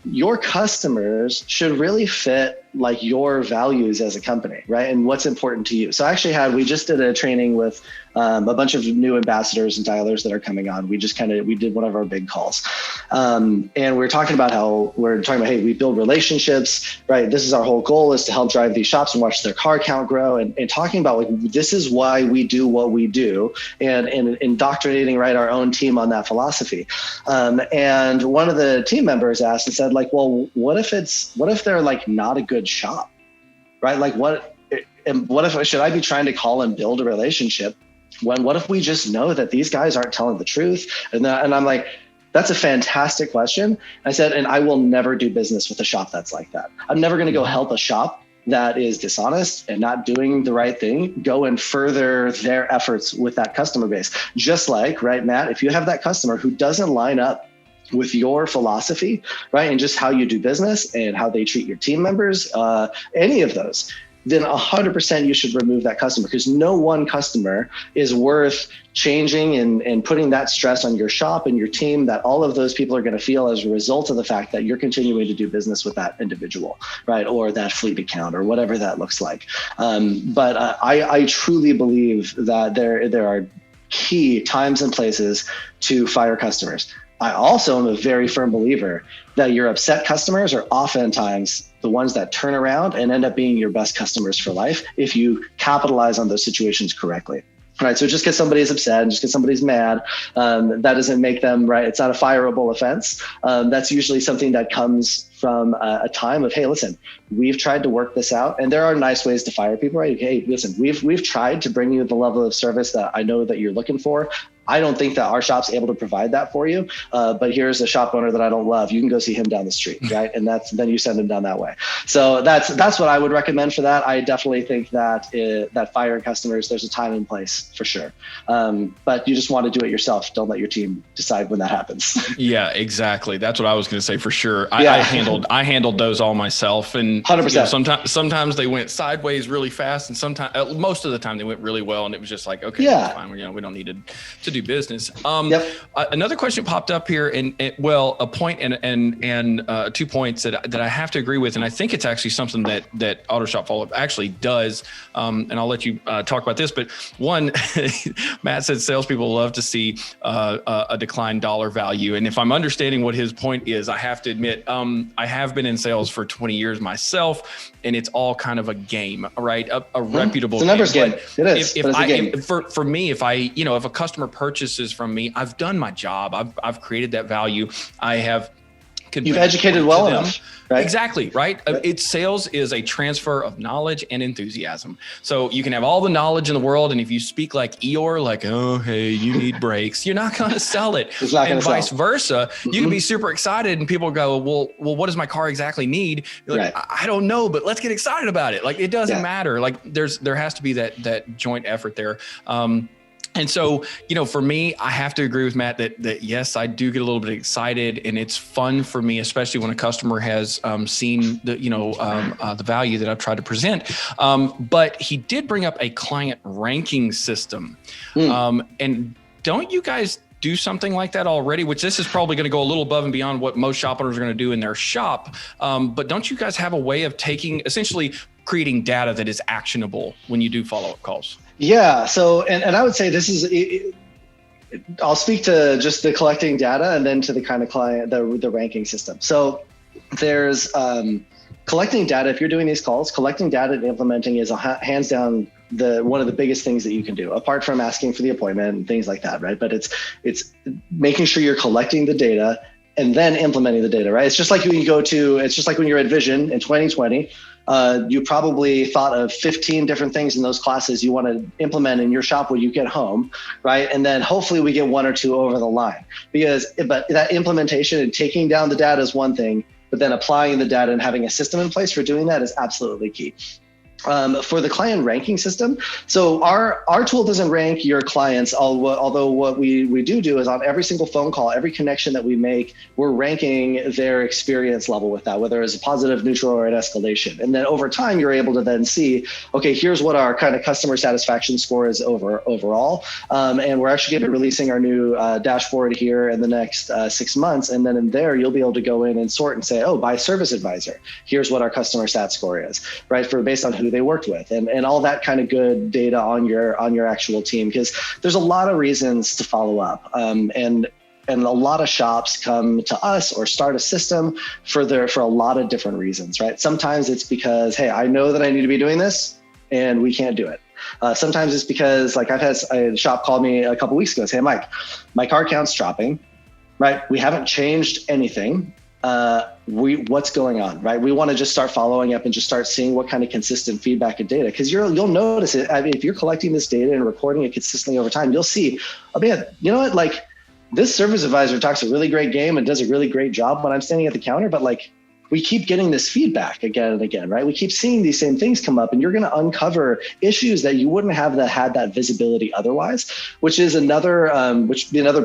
your customers should really fit like your values as a company, right? And what's important to you. So we just did a training with a bunch of new ambassadors and dialers that are coming on. We did one of our big calls. And we're talking about hey, we build relationships, right? This is our whole goal, is to help drive these shops and watch their car count grow, and talking about like, this is why we do what we do, and indoctrinating, right, our own team on that philosophy. And one of the team members asked and said, like, well, what if they're like not a good shop, right? Like what if, should I be trying to call and build a relationship what if we just know that these guys aren't telling the truth? And I'm like, that's a fantastic question. I said, and I will never do business with a shop that's like that. I'm never going to go help a shop that is dishonest and not doing the right thing, go and further their efforts with that customer base. Just like, right, Matt, if you have that customer who doesn't line up with your philosophy, right, and just how you do business and how they treat your team members, any of those, then 100% you should remove that customer, because no one customer is worth changing and putting that stress on your shop and your team that all of those people are going to feel as a result of the fact that you're continuing to do business with that individual, right? Or that fleet account or whatever that looks like. But I truly believe that there are key times and places to fire customers. I also am a very firm believer that your upset customers are oftentimes the ones that turn around and end up being your best customers for life if you capitalize on those situations correctly. Right. So just because somebody's upset and just because somebody's mad, that doesn't make them right. It's not a fireable offense. That's usually something that comes from a time of, hey, listen, we've tried to work this out, and there are nice ways to fire people, right? Hey, listen, we've tried to bring you the level of service that I know that you're looking for. I don't think that our shop's able to provide that for you, but here's a shop owner that I don't love. You can go see him down the street, right? And then you send him down that way. So that's what I would recommend for that. I definitely think that that firing customers, there's a time and place for sure. But you just want to do it yourself. Don't let your team decide when that happens. Yeah, exactly. That's what I was going to say for sure. I handled those all myself, and 100%. Sometimes they went sideways really fast, and sometimes most of the time they went really well, and it was just like, okay, that's fine. We don't need to do business. Another question popped up here, and a point and 2 points that I have to agree with, and I think it's actually something that Auto Shop Follow Up actually does. And I'll let you talk about this, but one, Matt said salespeople love to see a declined dollar value, and if I'm understanding what his point is, I have to admit, I have been in sales for 20 years myself, and it's all kind of a game, right? A reputable. It's a numbers game. It is. But it's a game. For me, if if a customer purchases from me, I've done my job. I've created that value. I have. You've educated well enough, right? Exactly, right? Sales is a transfer of knowledge and enthusiasm. So you can have all the knowledge in the world, and if you speak like Eeyore, like, oh, hey, you need brakes, you're not going to sell it. It's not and vice sell. versa. You can be super excited, and people go, well, what does my car exactly need? You're like, I don't know, but let's get excited about it. Like, it doesn't matter. Like, there has to be that joint effort there. And so, for me, I have to agree with Matt that yes, I do get a little bit excited, and it's fun for me, especially when a customer has seen the value that I've tried to present. But he did bring up a client ranking system, and don't you guys do something like that already? Which this is probably going to go a little above and beyond what most shop owners are going to do in their shop. But don't you guys have a way of essentially creating data that is actionable when you do follow-up calls? Yeah. So, and I would say this is, I'll speak to just the collecting data and then to the kind of client, the ranking system. So there's collecting data. If you're doing these calls, collecting data and implementing is hands down one of the biggest things that you can do, apart from asking for the appointment and things like that, right? But it's making sure you're collecting the data and then implementing the data, right? It's just like when you're at Vision in 2020, you probably thought of 15 different things in those classes you want to implement in your shop when you get home, right? And then hopefully we get one or two over the line, but that implementation and taking down the data is one thing, but then applying the data and having a system in place for doing that is absolutely key. For the client ranking system. So our tool doesn't rank your clients, although what we do is on every single phone call, every connection that we make, we're ranking their experience level with that, whether it's a positive, neutral, or an escalation. And then over time, you're able to then see, okay, here's what our kind of customer satisfaction score is overall. And we're actually going to be releasing our new dashboard here in the next 6 months. And then in there, you'll be able to go in and sort and say, oh, by service advisor, here's what our customer sat score is, right? Based on who they worked with, and all that kind of good data on your actual team, because there's a lot of reasons to follow up, and a lot of shops come to us or start a system for a lot of different reasons, right? Sometimes it's because, hey, I know that I need to be doing this and we can't do it. Sometimes it's because, like, I've had a shop call me a couple weeks ago, say, hey, Mike, my car count's dropping, right? We haven't changed anything. What's going on, right? We want to just start following up and just start seeing what kind of consistent feedback and data, because you'll notice it. I mean, if you're collecting this data and recording it consistently over time, you'll see, oh man, you know what? Like, this service advisor talks a really great game and does a really great job when I'm standing at the counter, but like, we keep getting this feedback again and again, right? We keep seeing these same things come up, and you're going to uncover issues that you wouldn't have had that visibility otherwise, which is another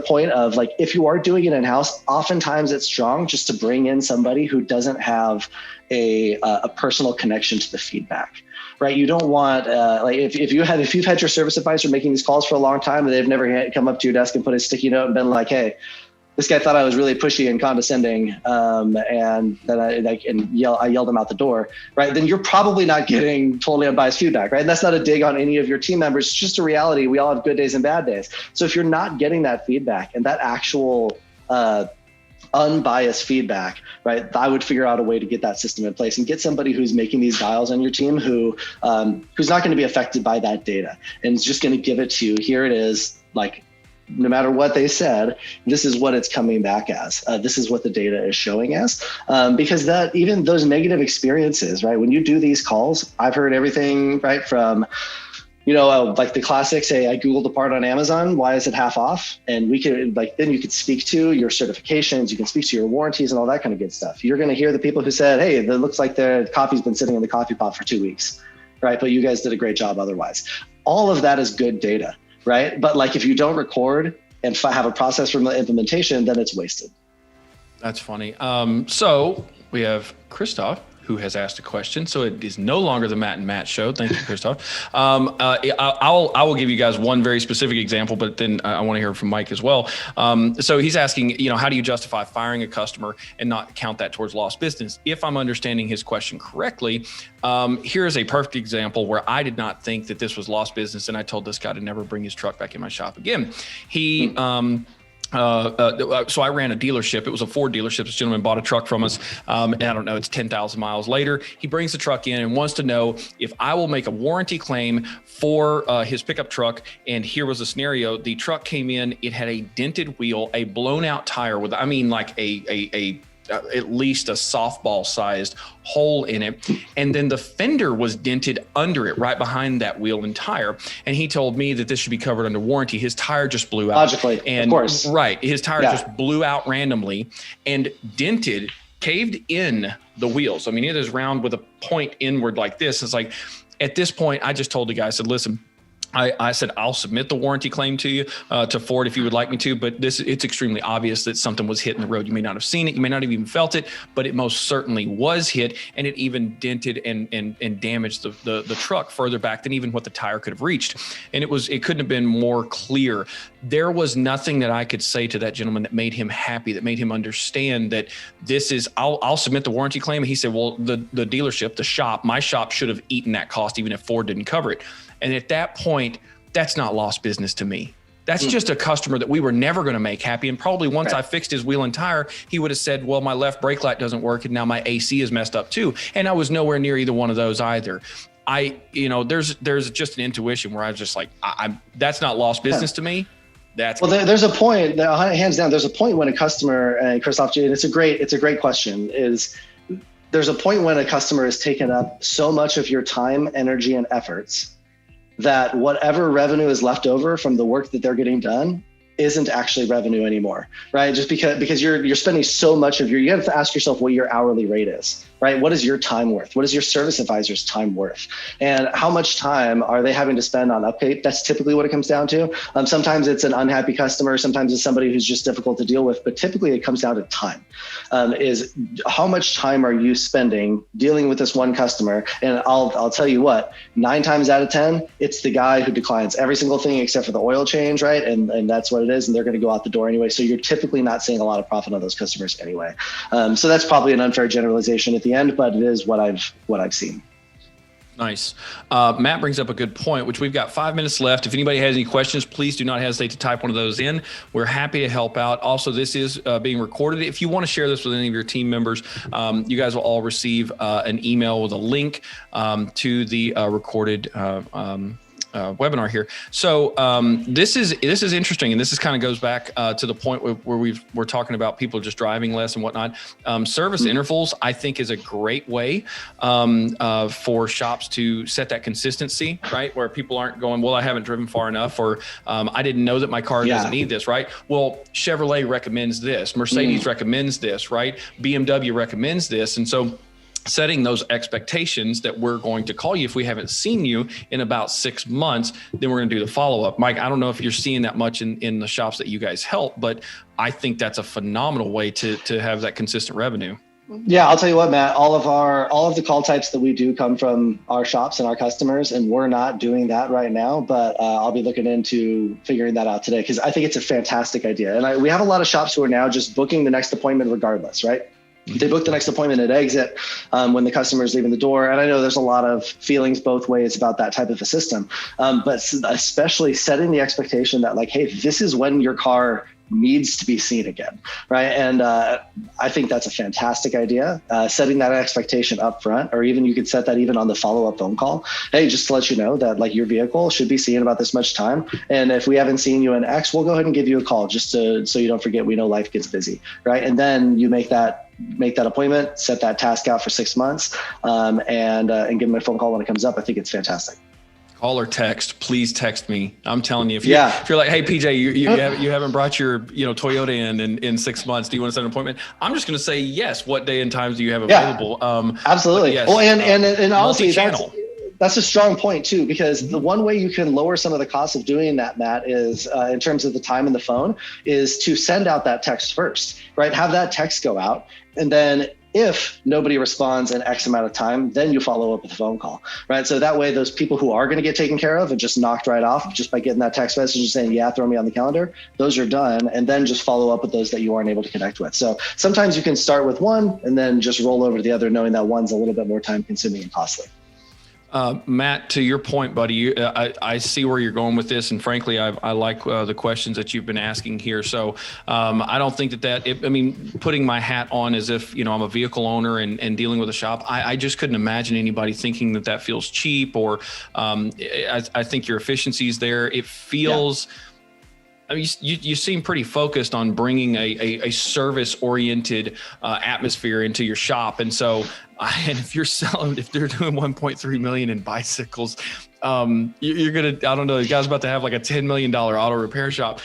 point of, like, if you are doing it in-house, oftentimes it's strong just to bring in somebody who doesn't have a personal connection to the feedback. Right, you don't want like if you've had your service advisor making these calls for a long time and they've never come up to your desk and put a sticky note and been like, "Hey, this guy thought I was really pushy and condescending," and then I yelled him out the door, right? Then you're probably not getting totally unbiased feedback, right? And that's not a dig on any of your team members. It's just a reality. We all have good days and bad days. So if you're not getting that feedback and that actual unbiased feedback, right, I would figure out a way to get that system in place and get somebody who's making these dials on your team who's not going to be affected by that data and is just going to give it to you. Here it is, like, no matter what they said, this is what it's coming back as. This is what the data is showing us. Because that, even those negative experiences, right, when you do these calls, I've heard everything, right, from, like the classic, say, I Googled a part on Amazon, why is it half off? And we could, then you could speak to your certifications, you can speak to your warranties and all that kind of good stuff. You're going to hear the people who said, hey, it looks like the coffee's been sitting in the coffee pot for 2 weeks, right? But you guys did a great job otherwise. All of that is good data, right? But like, if you don't record and have a process for implementation, then it's wasted. That's funny. So we have Christoph, who has asked a question. So it is no longer the Matt and Matt show. Thank you, Christoph. I will give you guys one very specific example, but then I want to hear from Mike as well. So he's asking, how do you justify firing a customer and not count that towards lost business? If I'm understanding his question correctly, here's a perfect example where I did not think that this was lost business, and I told this guy to never bring his truck back in my shop again. So I ran a dealership. It was a Ford dealership. This gentleman bought a truck from us. And I don't know, it's 10,000 miles later. He brings the truck in and wants to know if I will make a warranty claim for his pickup truck. And here was the scenario. The truck came in, it had a dented wheel, a blown out tire with, like at least a softball sized hole in it. And then the fender was dented under it, right behind that wheel and tire. And he told me that this should be covered under warranty. His tire just blew out. Logically, and, of course. Right. His tire just blew out randomly and caved in the wheels. I mean, it is round with a point inward like this. It's like, at this point, I just told the guy, I said, listen, I said, I'll submit the warranty claim to you, to Ford, if you would like me to, but it's extremely obvious that something was hit in the road. You may not have seen it. You may not have even felt it, but it most certainly was hit, and it even dented and damaged the truck further back than even what the tire could have reached. And it couldn't have been more clear. There was nothing that I could say to that gentleman that made him happy, that made him understand that this is, I'll submit the warranty claim. And he said, well, the dealership, my shop should have eaten that cost, even if Ford didn't cover it. And at that point, that's not lost business to me. That's just a customer that we were never going to make happy. And probably once I fixed his wheel and tire, he would have said, well, my left brake light doesn't work, and now my AC is messed up too. And I was nowhere near either one of those either. There's just an intuition where I was just like, that's not lost business to me. There's a point, hands down, there's a point when a customer, and Christoph, it's a great question, is there's a point when a customer has taken up so much of your time, energy, and efforts that whatever revenue is left over from the work that they're getting done isn't actually revenue anymore, right? Just because you're spending so much of you have to ask yourself what your hourly rate is, right? What is your time worth? What is your service advisor's time worth? And how much time are they having to spend on update? That's typically what it comes down to. Sometimes it's an unhappy customer. Sometimes it's somebody who's just difficult to deal with, but typically it comes down to time. Is how much time are you spending dealing with this one customer? And I'll tell you what, 9 times out of 10, it's the guy who declines every single thing except for the oil change, right? And that's what it is. And they're going to go out the door anyway. So you're typically not seeing a lot of profit on those customers anyway. So that's probably an unfair generalization at the end, but it is what I've seen. Nice. Matt brings up a good point, which we've got 5 minutes left. If anybody has any questions, please do not hesitate to type one of those in. We're happy to help out. Also, this is being recorded. If you want to share this with any of your team members, you guys will all receive an email with a link to the recorded webinar here. So this is interesting, and this is kind of goes back to the point where we're talking about people just driving less and whatnot. Service intervals, I think, is a great way for shops to set that consistency, right? Where people aren't going, well, I haven't driven far enough, or I didn't know that my car doesn't need this, right? Well, Chevrolet recommends this, Mercedes recommends this, right? BMW recommends this, and so setting those expectations that we're going to call you if we haven't seen you in about 6 months, then we're going to do the follow-up. Mike, I don't know if you're seeing that much in the shops that you guys help, but I think that's a phenomenal way to have that consistent revenue. Yeah, I'll tell you what, Matt, all of the call types that we do come from our shops and our customers, and we're not doing that right now, but I'll be looking into figuring that out today, because I think it's a fantastic idea. And we have a lot of shops who are now just booking the next appointment regardless, right? They book the next appointment at exit when the customer is leaving the door. And I know there's a lot of feelings both ways about that type of a system, but especially setting the expectation that, like, hey, this is when your car needs to be seen again, right? And I think that's a fantastic idea, setting that expectation up front, or even you could set that even on the follow-up phone call. Hey, just to let you know that, like, your vehicle should be seen about this much time. And if we haven't seen you in X, we'll go ahead and give you a call just so you don't forget. We know life gets busy, right? And then you make that appointment, set that task out for 6 months, and give them a phone call when it comes up. I think it's fantastic. Call or text. Please text me. I'm telling you, if you're like, hey, PJ, you haven't brought your Toyota in 6 months. Do you want to set an appointment? I'm just going to say yes. What day and times do you have available? Absolutely. Yes, well, and honestly, that's a strong point too, because the one way you can lower some of the costs of doing that, Matt, is in terms of the time in the phone, is to send out that text first, right? Have that text go out, and then if nobody responds in X amount of time, then you follow up with a phone call, right? So that way, those people who are going to get taken care of and just knocked right off just by getting that text message and saying, yeah, throw me on the calendar, those are done. And then just follow up with those that you aren't able to connect with. So sometimes you can start with one and then just roll over to the other, knowing that one's a little bit more time consuming and costly. Matt, to your point, buddy, I see where you're going with this, and frankly, I like the questions that you've been asking here. So I don't think putting my hat on as if I'm a vehicle owner and dealing with a shop, I just couldn't imagine anybody thinking that feels cheap, or I think your efficiency's there. It feels. Yeah. I mean, you seem pretty focused on bringing a service-oriented atmosphere into your shop, and so if they're doing 1.3 million in bicycles, you're gonna, I don't know, the guy's about to have like a $10 million auto repair shop.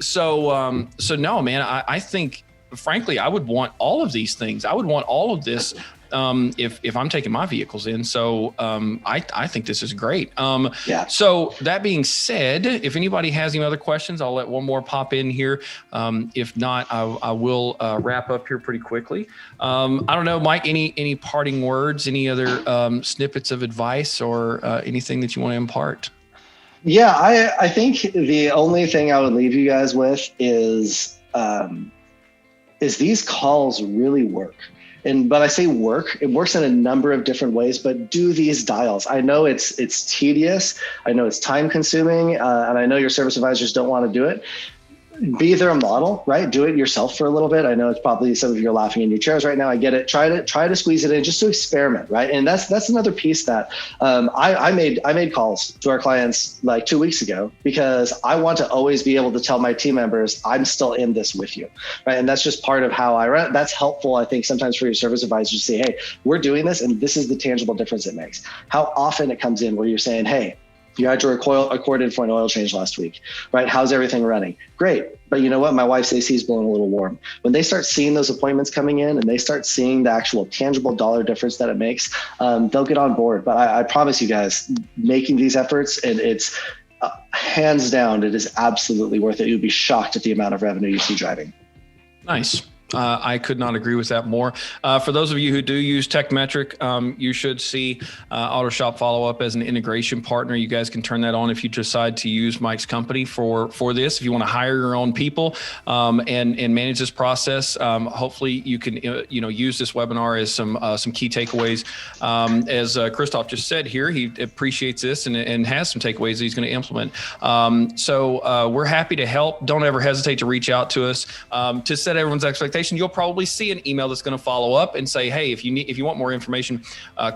So no, man, I think, frankly, I would want all of these things. I would want all of this. If I'm taking my vehicles in. So I think this is great. So that being said, if anybody has any other questions, I'll let one more pop in here. If not, I will wrap up here pretty quickly. I don't know, Mike, any parting words, any other snippets of advice, or anything that you want to impart? Yeah, I think the only thing I would leave you guys with is these calls really work. But I say work, it works in a number of different ways, but do these dials. I know it's tedious. I know it's time consuming, and I know your service advisors don't want to do it. Be their model, right? Do it yourself for a little bit. I know it's probably some of you are laughing in your chairs right now. I get it. Try to squeeze it in, just to experiment, right? And that's another piece that I made calls to our clients like 2 weeks ago, because I want to always be able to tell my team members I'm still in this with you, right? And that's just part of how I run. That's helpful, I think, sometimes for your service advisors to say, hey, we're doing this, and this is the tangible difference it makes. How often it comes in where you're saying, hey, You had to record in for an oil change last week, right? How's everything running? Great. But you know what? My wife's AC is blowing a little warm. When they start seeing those appointments coming in and they start seeing the actual tangible dollar difference that it makes, they'll get on board. But I promise you guys, making these efforts, and it's hands down, it is absolutely worth it. You'd be shocked at the amount of revenue you see driving. Nice. I could not agree with that more. For those of you who do use Tekmetric, you should see AutoShop Follow Up as an integration partner. You guys can turn that on if you decide to use Mike's company for this. If you want to hire your own people and manage this process, hopefully you can use this webinar as some key takeaways. As Christoph just said here, he appreciates this and has some takeaways that he's going to implement. So we're happy to help. Don't ever hesitate to reach out to us to set everyone's expectations. You'll probably see an email that's going to follow up and say, hey, if you want more information,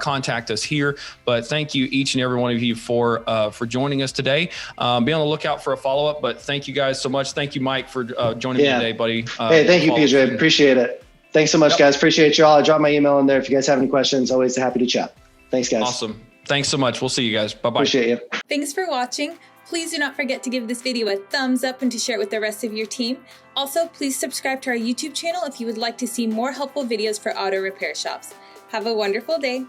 contact us here. But thank you, each and every one of you, for joining us today. Be on the lookout for a follow-up, but thank you guys so much. Thank you, Mike, for joining me today, buddy. Hey, thank you, PJ. Appreciate it. Thanks so much, guys. Appreciate you all. I dropped my email in there. If you guys have any questions, always happy to chat. Thanks, guys. Awesome. Thanks so much. We'll see you guys. Bye-bye. Appreciate you. Thanks for watching. Please do not forget to give this video a thumbs up and to share it with the rest of your team. Also, please subscribe to our YouTube channel if you would like to see more helpful videos for auto repair shops. Have a wonderful day.